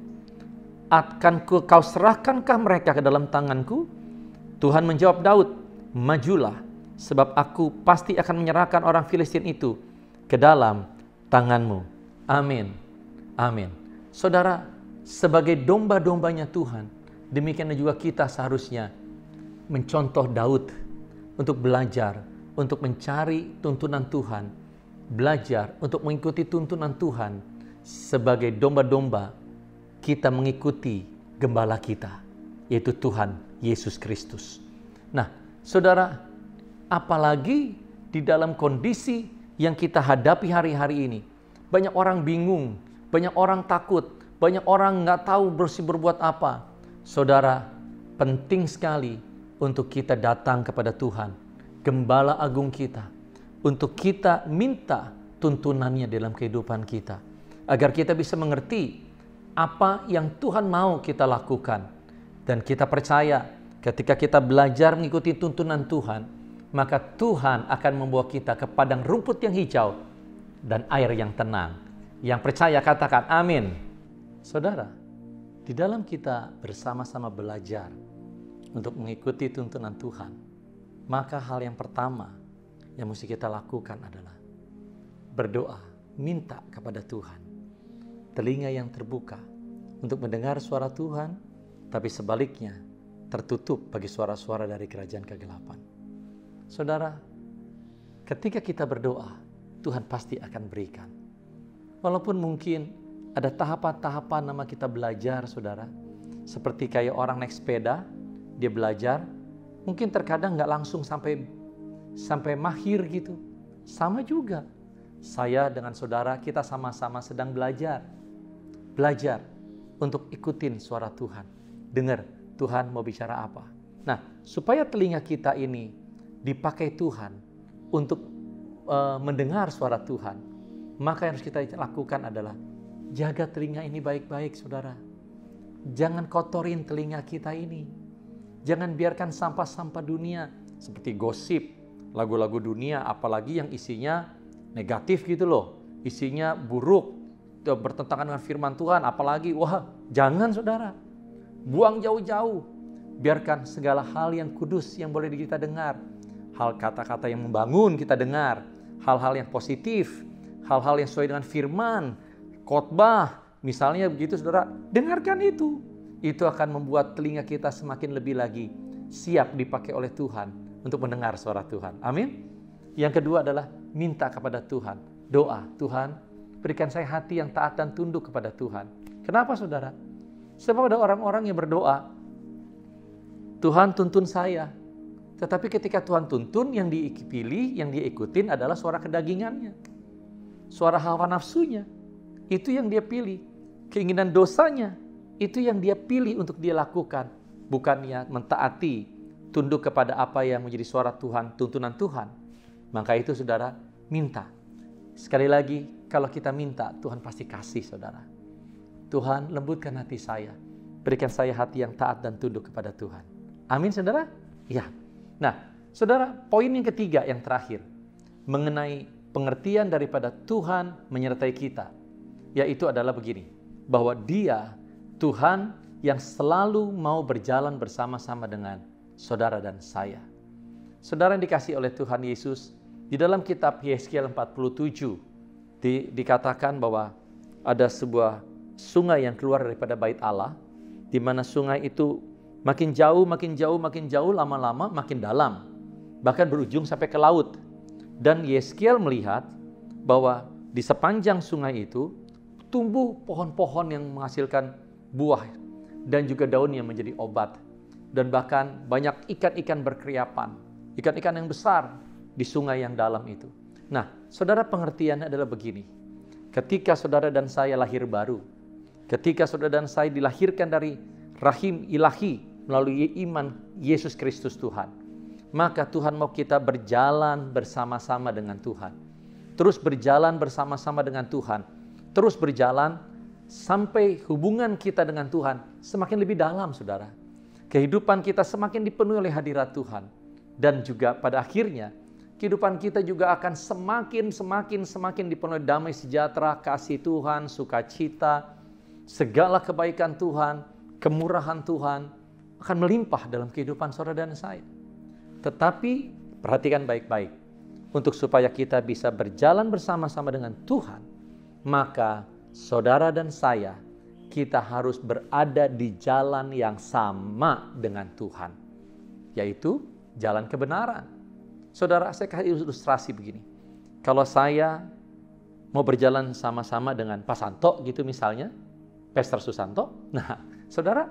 Akan kau serahkankah mereka ke dalam tanganku? Tuhan menjawab Daud, majulah, sebab aku pasti akan menyerahkan orang Filistin itu ke dalam tanganmu. Amin. Amin. Saudara, sebagai domba-dombanya Tuhan, demikian juga kita seharusnya mencontoh Daud untuk belajar, untuk mencari tuntunan Tuhan, belajar untuk mengikuti tuntunan Tuhan. Sebagai domba-domba, kita mengikuti gembala kita, yaitu Tuhan Yesus Kristus. Nah, saudara, apalagi di dalam kondisi yang kita hadapi hari-hari ini, banyak orang bingung, banyak orang takut, banyak orang nggak tahu berbuat apa. Saudara, penting sekali untuk kita datang kepada Tuhan, Gembala Agung kita, untuk kita minta tuntunannya dalam kehidupan kita, agar kita bisa mengerti apa yang Tuhan mau kita lakukan. Dan kita percaya ketika kita belajar mengikuti tuntunan Tuhan, maka Tuhan akan membawa kita ke padang rumput yang hijau dan air yang tenang. Yang percaya katakan amin. Saudara, di dalam kita bersama-sama belajar untuk mengikuti tuntunan Tuhan, maka hal yang pertama yang mesti kita lakukan adalah berdoa, minta kepada Tuhan telinga yang terbuka untuk mendengar suara Tuhan, tapi sebaliknya tertutup bagi suara-suara dari kerajaan kegelapan. Saudara, ketika kita berdoa, Tuhan pasti akan berikan. Walaupun mungkin ada tahapan-tahapan nama kita belajar, saudara. Seperti kayak orang naik sepeda, dia belajar, mungkin terkadang nggak langsung sampai mahir gitu. Sama juga, saya dengan saudara, kita sama-sama sedang belajar untuk ikutin suara Tuhan. Dengar Tuhan mau bicara apa. Nah, supaya telinga kita ini dipakai Tuhan untuk mendengar suara Tuhan, maka yang harus kita lakukan adalah jaga telinga ini baik-baik, saudara. Jangan kotorin telinga kita ini. Jangan biarkan sampah-sampah dunia seperti gosip, lagu-lagu dunia, apalagi yang isinya negatif gitu loh, isinya buruk, bertentangan dengan firman Tuhan, apalagi jangan, saudara. Buang jauh-jauh. Biarkan segala hal yang kudus yang boleh kita dengar, hal kata-kata yang membangun kita dengar, hal-hal yang positif, hal-hal yang sesuai dengan firman, khotbah, misalnya begitu, saudara. Dengarkan itu. Itu akan membuat telinga kita semakin lebih lagi siap dipakai oleh Tuhan untuk mendengar suara Tuhan. Amin. Yang kedua adalah minta kepada Tuhan. Doa, Tuhan, berikan saya hati yang taat dan tunduk kepada Tuhan. Kenapa, saudara? Sebab ada orang-orang yang berdoa, Tuhan tuntun saya. Tetapi ketika Tuhan tuntun, yang dipilih, yang dia ikutin adalah suara kedagingannya. Suara hawa nafsunya. Itu yang dia pilih. Keinginan dosanya, itu yang dia pilih untuk dia lakukan. Bukannya mentaati, tunduk kepada apa yang menjadi suara Tuhan, tuntunan Tuhan. Maka itu, saudara, minta. Sekali lagi, kalau kita minta, Tuhan pasti kasih, saudara. Tuhan, lembutkan hati saya. Berikan saya hati yang taat dan tunduk kepada Tuhan. Amin, saudara? Ya. Nah, saudara, poin yang ketiga, yang terakhir, mengenai pengertian daripada Tuhan menyertai kita, yaitu adalah begini, bahwa Dia, Tuhan yang selalu mau berjalan bersama-sama dengan saudara dan saya. Saudara yang dikasihi oleh Tuhan Yesus, di dalam kitab Yeskiel 47 dikatakan bahwa ada sebuah sungai yang keluar daripada bait Allah, di mana sungai itu makin jauh, lama-lama makin dalam, bahkan berujung sampai ke laut. Dan Yeskiel melihat bahwa di sepanjang sungai itu tumbuh pohon-pohon yang menghasilkan buah dan juga daun yang menjadi obat. dan bahkan banyak ikan-ikan berkeriapan, ikan-ikan yang besar di sungai yang dalam itu. Nah, saudara, pengertiannya adalah begini. Ketika saudara dan saya lahir baru, ketika saudara dan saya dilahirkan dari rahim ilahi melalui iman Yesus Kristus Tuhan, maka Tuhan mau kita berjalan bersama-sama dengan Tuhan. Terus berjalan bersama-sama dengan Tuhan. Terus berjalan sampai hubungan kita dengan Tuhan semakin lebih dalam, saudara. Kehidupan kita semakin dipenuhi oleh hadirat Tuhan. Dan juga pada akhirnya, kehidupan kita juga akan semakin dipenuhi damai sejahtera, kasih Tuhan, sukacita, segala kebaikan Tuhan, kemurahan Tuhan akan melimpah dalam kehidupan saudara dan saya. Tetapi perhatikan baik-baik, untuk supaya kita bisa berjalan bersama-sama dengan Tuhan, maka saudara dan saya, kita harus berada di jalan yang sama dengan Tuhan, yaitu jalan kebenaran. Saudara, saya kasih ilustrasi begini. Kalau saya mau berjalan sama-sama dengan Pak Santo gitu misalnya, Pastor Susanto. Nah, saudara,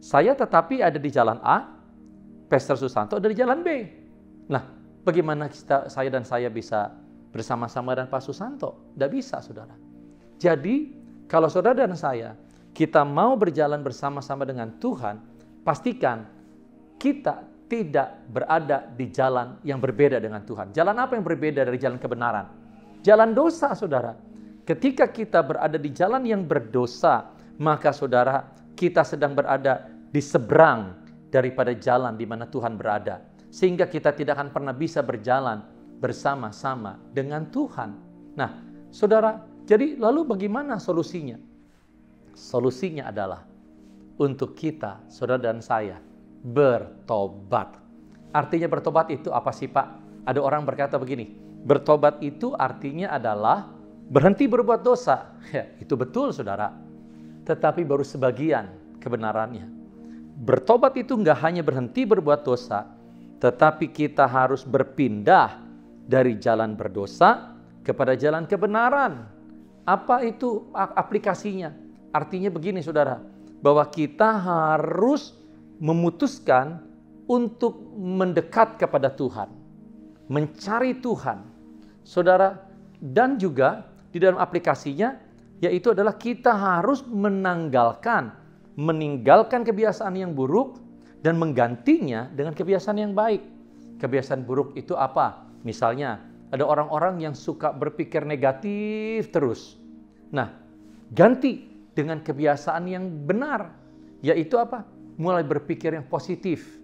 saya tetapi ada di jalan A, Pastor Susanto ada di jalan B. Nah, bagaimana saya dan saya bisa bersama-sama dengan Pak Susanto? Tidak bisa, saudara. Jadi, kalau saudara dan saya, kita mau berjalan bersama-sama dengan Tuhan, pastikan kita tidak berada di jalan yang berbeda dengan Tuhan. Jalan apa yang berbeda dari jalan kebenaran? Jalan dosa, saudara. Ketika kita berada di jalan yang berdosa, maka saudara, kita sedang berada di seberang daripada jalan di mana Tuhan berada. Sehingga kita tidak akan pernah bisa berjalan bersama-sama dengan Tuhan. Nah, saudara, jadi lalu bagaimana solusinya? Solusinya adalah untuk kita, saudara dan saya, bertobat. Artinya bertobat itu apa sih, Pak? Ada orang berkata begini, bertobat itu artinya adalah berhenti berbuat dosa. Ya, itu betul, saudara. Tetapi baru sebagian kebenarannya. Bertobat itu enggak hanya berhenti berbuat dosa, tetapi kita harus berpindah dari jalan berdosa kepada jalan kebenaran. Apa itu aplikasinya? Artinya begini, saudara, bahwa kita harus memutuskan untuk mendekat kepada Tuhan, mencari Tuhan, saudara, dan juga di dalam aplikasinya, yaitu adalah kita harus meninggalkan kebiasaan yang buruk dan menggantinya dengan kebiasaan yang baik. Kebiasaan buruk itu apa? Misalnya, ada orang-orang yang suka berpikir negatif terus. Nah, ganti dengan kebiasaan yang benar, yaitu apa? Mulai berpikir yang positif,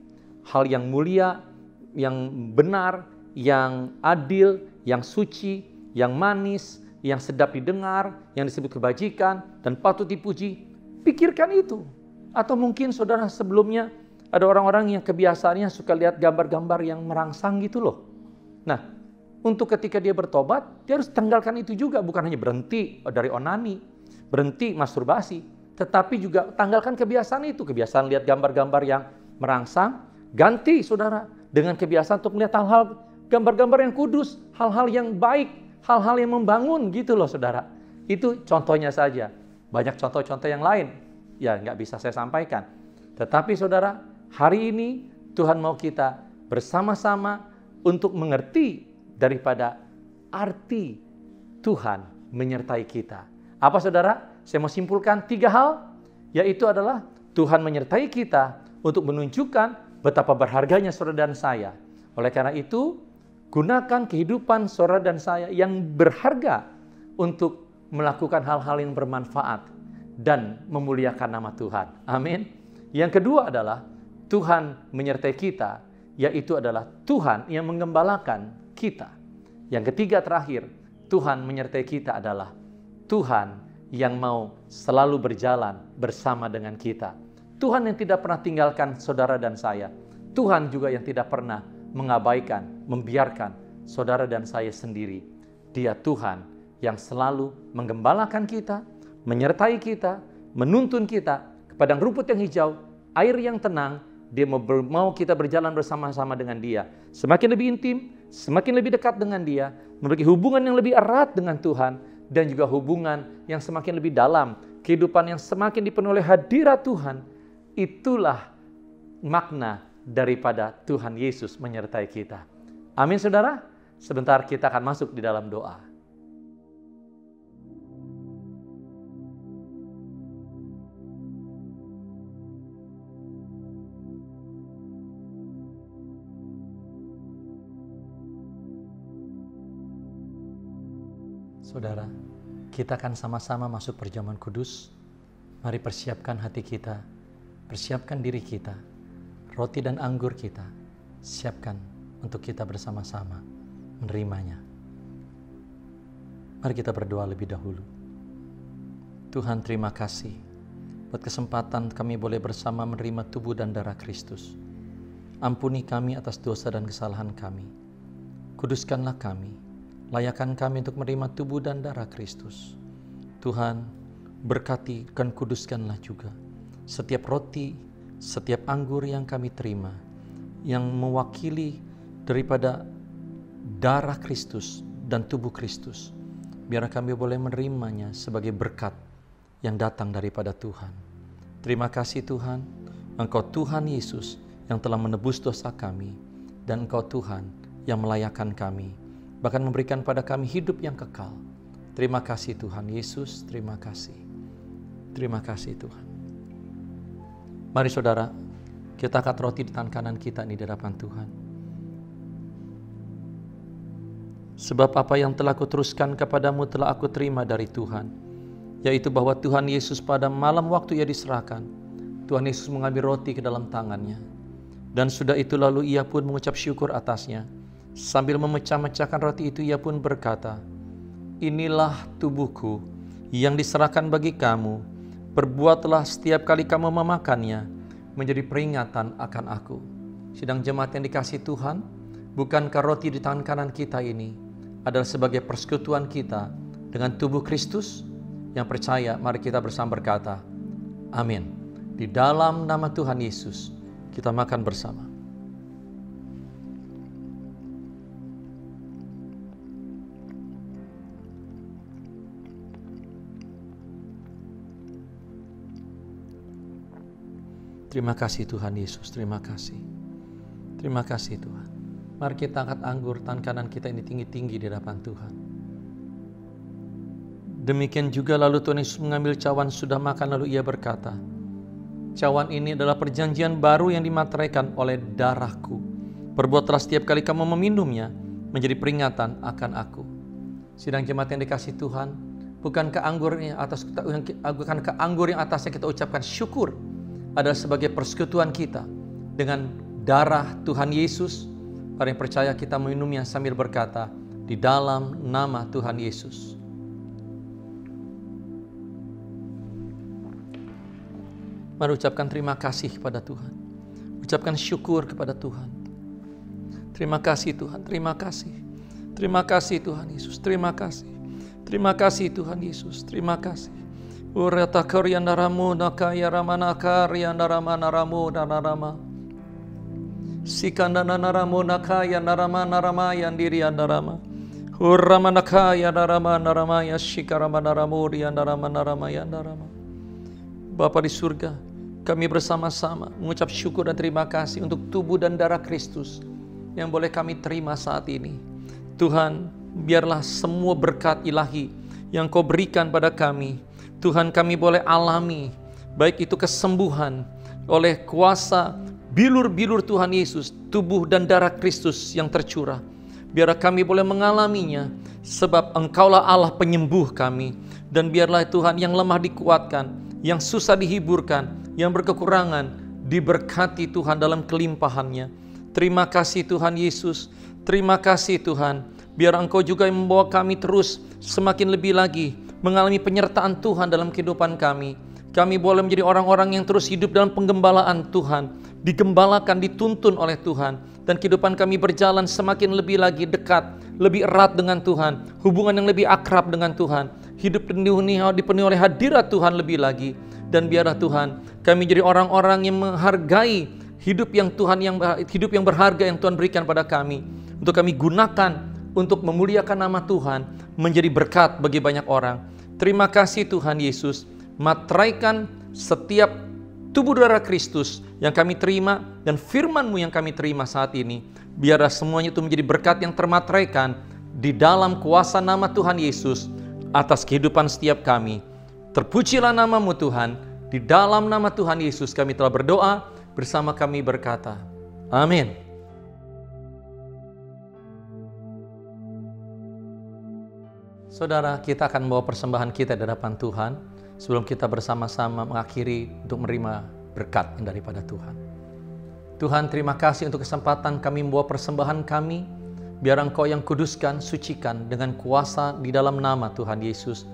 hal yang mulia, yang benar, yang adil, yang suci, yang manis, yang sedap didengar, yang disebut kebajikan, dan patut dipuji. Pikirkan itu. Atau mungkin saudara sebelumnya ada orang-orang yang kebiasaannya suka lihat gambar-gambar yang merangsang gitu loh. Nah, untuk ketika dia bertobat, dia harus tinggalkan itu juga. Bukan hanya berhenti dari onani, berhenti masturbasi, tetapi juga tanggalkan kebiasaan itu. Kebiasaan lihat gambar-gambar yang merangsang, ganti saudara dengan kebiasaan untuk melihat hal-hal, gambar-gambar yang kudus, hal-hal yang baik, hal-hal yang membangun gitu loh, saudara. Itu contohnya saja. Banyak contoh-contoh yang lain, ya nggak bisa saya sampaikan. Tetapi saudara, hari ini Tuhan mau kita bersama-sama untuk mengerti daripada arti Tuhan menyertai kita. Apa saudara? Saya mau simpulkan 3 hal, yaitu adalah Tuhan menyertai kita untuk menunjukkan betapa berharganya saudara dan saya. Oleh karena itu, gunakan kehidupan saudara dan saya yang berharga untuk melakukan hal-hal yang bermanfaat dan memuliakan nama Tuhan. Amin. Yang kedua adalah Tuhan menyertai kita, yaitu adalah Tuhan yang menggembalakan kita. Yang ketiga terakhir, Tuhan menyertai kita adalah Tuhan yang mau selalu berjalan bersama dengan kita. Tuhan yang tidak pernah tinggalkan saudara dan saya. Tuhan juga yang tidak pernah mengabaikan, membiarkan saudara dan saya sendiri. Dia Tuhan yang selalu menggembalakan kita, menyertai kita, menuntun kita ke padang rumput yang hijau, air yang tenang. Dia mau kita berjalan bersama-sama dengan Dia. Semakin lebih intim, semakin lebih dekat dengan Dia, memiliki hubungan yang lebih erat dengan Tuhan, dan juga hubungan yang semakin lebih dalam, kehidupan yang semakin dipenuhi oleh hadirat Tuhan. Itulah makna daripada Tuhan Yesus menyertai kita. Amin saudara. Sebentar kita akan masuk di dalam doa. Saudara, kita akan sama-sama masuk perjamuan kudus. Mari persiapkan hati kita, persiapkan diri kita, roti dan anggur kita, siapkan untuk kita bersama-sama menerimanya. Mari kita berdoa lebih dahulu. Tuhan, terima kasih buat kesempatan kami boleh bersama menerima tubuh dan darah Kristus. Ampuni kami atas dosa dan kesalahan kami. Kuduskanlah kami, layakkan kami untuk menerima tubuh dan darah Kristus. Tuhan, berkati dan kuduskanlah juga setiap roti, setiap anggur yang kami terima, yang mewakili daripada darah Kristus dan tubuh Kristus. Biar kami boleh menerimanya sebagai berkat yang datang daripada Tuhan. Terima kasih Tuhan, Engkau Tuhan Yesus yang telah menebus dosa kami, dan Engkau Tuhan yang melayakkan kami, bahkan memberikan pada kami hidup yang kekal. Terima kasih Tuhan Yesus, terima kasih. Terima kasih Tuhan. Mari saudara, kita angkat roti di tangan kanan kita ini di hadapan Tuhan. Sebab apa yang telah kuteruskan kepadamu telah aku terima dari Tuhan, yaitu bahwa Tuhan Yesus pada malam waktu ia diserahkan, Tuhan Yesus mengambil roti ke dalam tangannya, dan sudah itu lalu ia pun mengucap syukur atasnya. Sambil memecah-mecahkan roti itu ia pun berkata, inilah tubuhku yang diserahkan bagi kamu, perbuatlah setiap kali kamu memakannya menjadi peringatan akan aku. Sidang jemaat yang dikasihi Tuhan, bukankah roti di tangan kanan kita ini adalah sebagai persekutuan kita dengan tubuh Kristus? Yang percaya, mari kita bersama berkata, amin. Di dalam nama Tuhan Yesus, kita makan bersama. Terima kasih Tuhan Yesus, terima kasih. Terima kasih Tuhan. Mari kita angkat anggur tangan kanan kita ini tinggi-tinggi di hadapan Tuhan. Demikian juga lalu Tuhan Yesus mengambil cawan sudah makan, lalu ia berkata, cawan ini adalah perjanjian baru yang dimateraikan oleh darahku. Perbuatlah setiap kali kamu meminumnya menjadi peringatan akan aku. Sidang jemaat yang dikasihi Tuhan, bukankah anggur yang atasnya kita ucapkan syukur adalah sebagai persekutuan kita dengan darah Tuhan Yesus? Para yang percaya kita meminumnya sambil berkata, di dalam nama Tuhan Yesus. Mari ucapkan terima kasih kepada Tuhan. Ucapkan syukur kepada Tuhan. Terima kasih Tuhan, terima kasih. Terima kasih Tuhan Yesus, terima kasih. Terima kasih Tuhan Yesus, terima kasih. Urata karyandaramu nakaya ramana karyandaramana danarama. Sikandana naramu nakaya narama yandiri andarama. Uramana kaya narama ya shikaramana ramuri andarama yandarama. Bapa di surga, kami bersama-sama mengucap syukur dan terima kasih untuk tubuh dan darah Kristus yang boleh kami terima saat ini. Tuhan, biarlah semua berkat ilahi yang Kau berikan pada kami, Tuhan, kami boleh alami, baik itu kesembuhan oleh kuasa bilur-bilur Tuhan Yesus, tubuh dan darah Kristus yang tercurah. Biarlah kami boleh mengalaminya, sebab Engkaulah Allah penyembuh kami. Dan biarlah Tuhan yang lemah dikuatkan, yang susah dihiburkan, yang berkekurangan diberkati Tuhan dalam kelimpahannya. Terima kasih Tuhan Yesus, terima kasih Tuhan. Biar Engkau juga yang membawa kami terus semakin lebih lagi mengalami penyertaan Tuhan dalam kehidupan kami. Kami boleh menjadi orang-orang yang terus hidup dalam penggembalaan Tuhan, digembalakan, dituntun oleh Tuhan, dan kehidupan kami berjalan semakin lebih lagi dekat, lebih erat dengan Tuhan, hubungan yang lebih akrab dengan Tuhan, hidup dipenuhi oleh hadirat Tuhan lebih lagi. Dan biarlah Tuhan, kami jadi orang-orang yang menghargai hidup yang berharga yang Tuhan berikan pada kami, untuk kami gunakan untuk memuliakan nama Tuhan, menjadi berkat bagi banyak orang. Terima kasih Tuhan Yesus. Materaikan setiap tubuh darah Kristus yang kami terima dan firman-Mu yang kami terima saat ini, biarlah semuanya itu menjadi berkat yang termateraikan di dalam kuasa nama Tuhan Yesus atas kehidupan setiap kami. Terpujilah nama-Mu Tuhan, di dalam nama Tuhan Yesus kami telah berdoa, bersama kami berkata, amin. Saudara, kita akan membawa persembahan kita di hadapan Tuhan sebelum kita bersama-sama mengakhiri untuk menerima berkat yang daripada Tuhan. Tuhan, terima kasih untuk kesempatan kami membawa persembahan kami. Biar Engkau yang kuduskan, sucikan dengan kuasa di dalam nama Tuhan Yesus.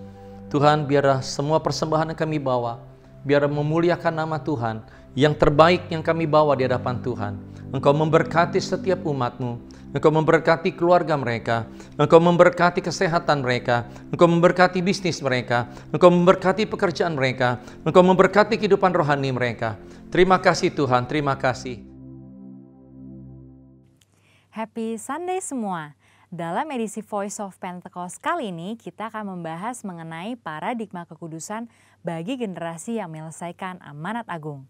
Tuhan, biarlah semua persembahan yang kami bawa, biar memuliakan nama Tuhan, yang terbaik yang kami bawa di hadapan Tuhan. Engkau memberkati setiap umat-Mu, Engkau memberkati keluarga mereka, Engkau memberkati kesehatan mereka, Engkau memberkati bisnis mereka, Engkau memberkati pekerjaan mereka, Engkau memberkati kehidupan rohani mereka. Terima kasih Tuhan, terima kasih. Happy Sunday semua. Dalam edisi Voice of Pentecost kali ini kita akan membahas mengenai paradigma kekudusan bagi generasi yang menyelesaikan amanat agung.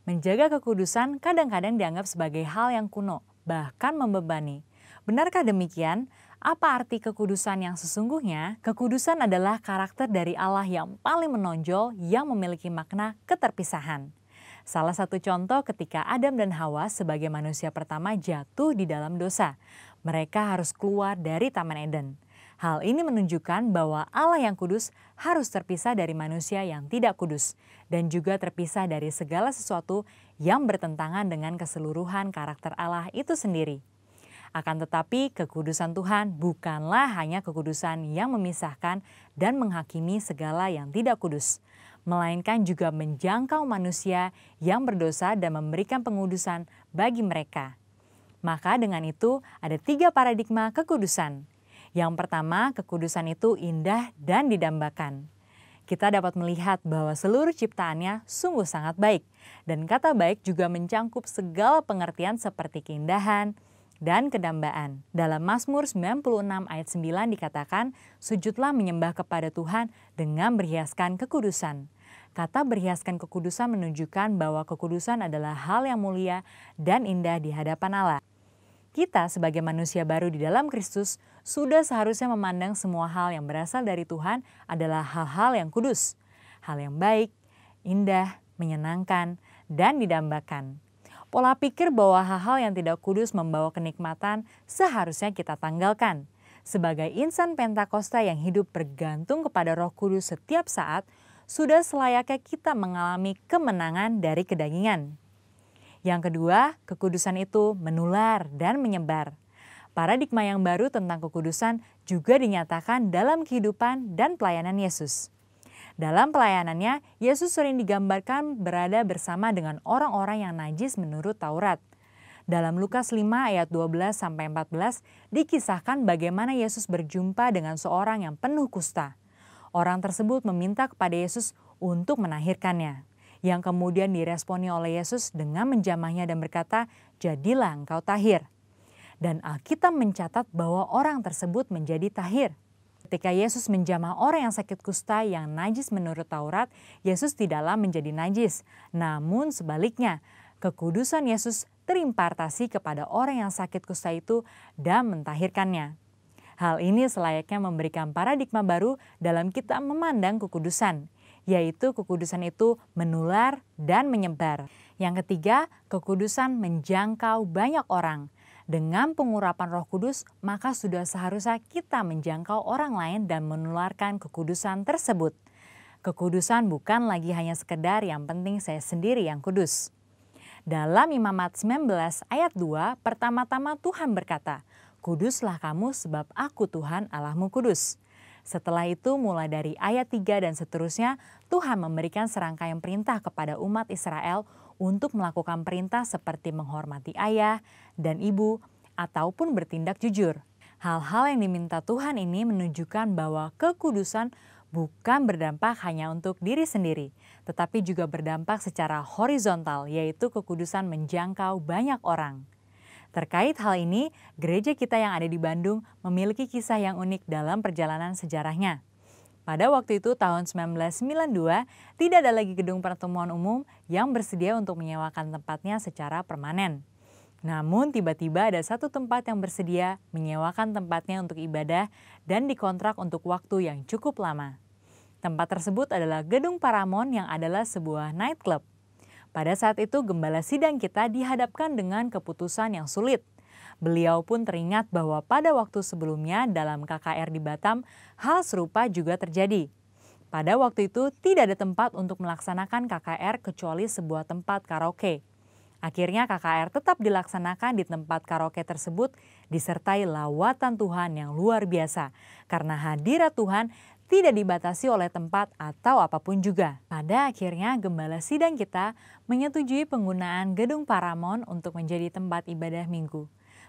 Menjaga kekudusan kadang-kadang dianggap sebagai hal yang kuno, bahkan membebani. Benarkah demikian? Apa arti kekudusan yang sesungguhnya? Kekudusan adalah karakter dari Allah yang paling menonjol yang memiliki makna keterpisahan. Salah satu contoh ketika Adam dan Hawa sebagai manusia pertama jatuh di dalam dosa. Mereka harus keluar dari Taman Eden. Hal ini menunjukkan bahwa Allah yang kudus harus terpisah dari manusia yang tidak kudus. Dan juga terpisah dari segala sesuatu yang bertentangan dengan keseluruhan karakter Allah itu sendiri. Akan tetapi kekudusan Tuhan bukanlah hanya kekudusan yang memisahkan dan menghakimi segala yang tidak kudus, melainkan juga menjangkau manusia yang berdosa dan memberikan pengudusan bagi mereka. Maka dengan itu ada 3 paradigma kekudusan. Yang pertama, kekudusan itu indah dan didambakan. Kita dapat melihat bahwa seluruh ciptaannya sungguh sangat baik. Dan kata baik juga mencangkup segala pengertian seperti keindahan dan kedambaan. Dalam Mazmur 96 ayat 9 dikatakan, sujudlah menyembah kepada Tuhan dengan berhiaskan kekudusan. Kata berhiaskan kekudusan menunjukkan bahwa kekudusan adalah hal yang mulia dan indah di hadapan Allah. Kita sebagai manusia baru di dalam Kristus sudah seharusnya memandang semua hal yang berasal dari Tuhan adalah hal-hal yang kudus, hal yang baik, indah, menyenangkan, dan didambakan. Pola pikir bahwa hal-hal yang tidak kudus membawa kenikmatan seharusnya kita tanggalkan. Sebagai insan Pentakosta yang hidup bergantung kepada Roh Kudus setiap saat, sudah selayaknya kita mengalami kemenangan dari kedagingan. Yang kedua, kekudusan itu menular dan menyebar. Paradigma yang baru tentang kekudusan juga dinyatakan dalam kehidupan dan pelayanan Yesus. Dalam pelayanannya, Yesus sering digambarkan berada bersama dengan orang-orang yang najis menurut Taurat. Dalam Lukas 5 ayat 12-14 dikisahkan bagaimana Yesus berjumpa dengan seorang yang penuh kusta. Orang tersebut meminta kepada Yesus untuk menahirkannya, yang kemudian diresponi oleh Yesus dengan menjamahnya dan berkata, "Jadilah engkau tahir." Dan Alkitab mencatat bahwa orang tersebut menjadi tahir. Ketika Yesus menjamah orang yang sakit kusta yang najis menurut Taurat, Yesus tidaklah menjadi najis. Namun sebaliknya, kekudusan Yesus terimpartasi kepada orang yang sakit kusta itu dan mentahirkannya. Hal ini selayaknya memberikan paradigma baru dalam kita memandang kekudusan, yaitu kekudusan itu menular dan menyebar. Yang ketiga, kekudusan menjangkau banyak orang. Dengan pengurapan Roh Kudus, maka sudah seharusnya kita menjangkau orang lain dan menularkan kekudusan tersebut. Kekudusan bukan lagi hanya sekedar yang penting saya sendiri yang kudus. Dalam Imamat 19 ayat 2, pertama-tama Tuhan berkata, "Kuduslah kamu sebab aku Tuhan Allahmu kudus." Setelah itu mulai dari ayat 3 dan seterusnya, Tuhan memberikan serangkaian perintah kepada umat Israel untuk melakukan perintah seperti menghormati ayah dan ibu ataupun bertindak jujur. Hal-hal yang diminta Tuhan ini menunjukkan bahwa kekudusan bukan berdampak hanya untuk diri sendiri, tetapi juga berdampak secara horizontal, yaitu kekudusan menjangkau banyak orang. Terkait hal ini, gereja kita yang ada di Bandung memiliki kisah yang unik dalam perjalanan sejarahnya. Pada waktu itu tahun 1992 tidak ada lagi gedung pertemuan umum yang bersedia untuk menyewakan tempatnya secara permanen. Namun tiba-tiba ada satu tempat yang bersedia menyewakan tempatnya untuk ibadah dan dikontrak untuk waktu yang cukup lama. Tempat tersebut adalah Gedung Paramount yang adalah sebuah nightclub. Pada saat itu gembala sidang kita dihadapkan dengan keputusan yang sulit. Beliau pun teringat bahwa pada waktu sebelumnya dalam KKR di Batam, hal serupa juga terjadi. Pada waktu itu tidak ada tempat untuk melaksanakan KKR kecuali sebuah tempat karaoke. Akhirnya KKR tetap dilaksanakan di tempat karaoke tersebut disertai lawatan Tuhan yang luar biasa. Karena hadirat Tuhan tidak dibatasi oleh tempat atau apapun juga. Pada akhirnya gembala sidang kita menyetujui penggunaan Gedung Paramount untuk menjadi tempat ibadah minggu.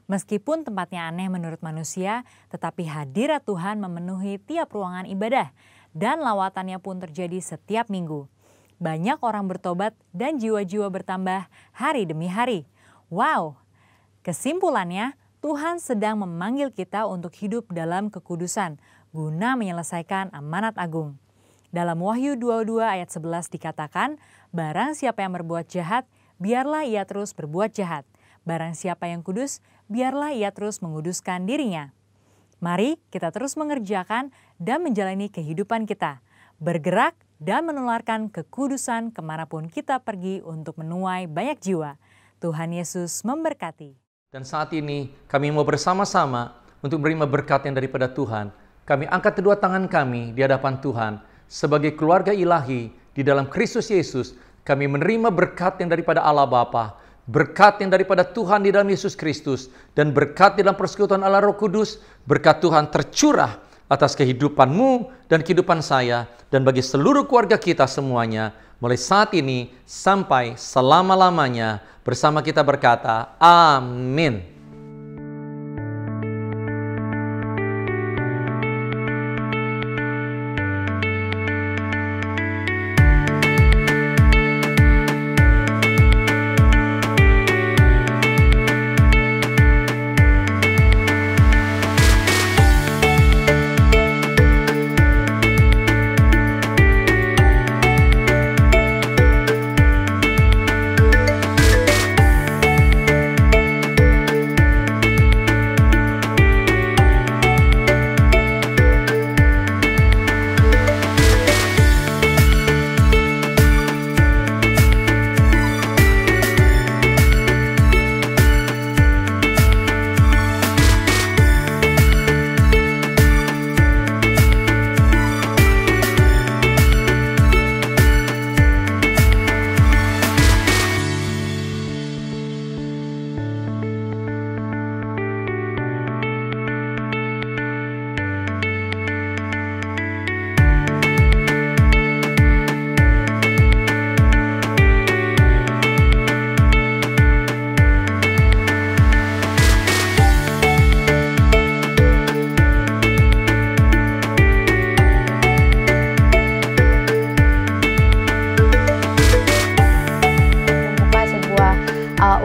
Meskipun tempatnya aneh menurut manusia, tetapi hadirat Tuhan memenuhi tiap ruangan ibadah dan lawatannya pun terjadi setiap minggu. Banyak orang bertobat dan jiwa-jiwa bertambah hari demi hari. Wow! Kesimpulannya, Tuhan sedang memanggil kita untuk hidup dalam kekudusan guna menyelesaikan amanat agung. Dalam Wahyu 22 ayat 11 dikatakan, barang siapa yang berbuat jahat, biarlah ia terus berbuat jahat. Barang siapa yang kudus, biarlah ia terus menguduskan dirinya. Mari kita terus mengerjakan dan menjalani kehidupan kita, bergerak dan menularkan kekudusan kemanapun kita pergi untuk menuai banyak jiwa. Tuhan Yesus memberkati. Dan saat ini kami mau bersama-sama untuk menerima berkat yang daripada Tuhan. Kami angkat kedua tangan kami di hadapan Tuhan. Sebagai keluarga ilahi di dalam Kristus Yesus, kami menerima berkat yang daripada Allah Bapa, berkat yang daripada Tuhan di dalam Yesus Kristus, dan berkat di dalam persekutuan Allah Roh Kudus. Berkat Tuhan tercurah atas kehidupanmu dan kehidupan saya, dan bagi seluruh keluarga kita semuanya, mulai saat ini sampai selama-lamanya. Bersama kita berkata, amin.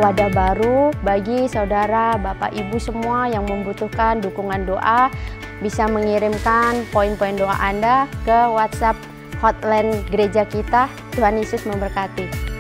Wadah baru bagi saudara, Bapak, Ibu semua yang membutuhkan dukungan doa, bisa mengirimkan poin-poin doa Anda ke WhatsApp hotline gereja kita. Tuhan Yesus memberkati.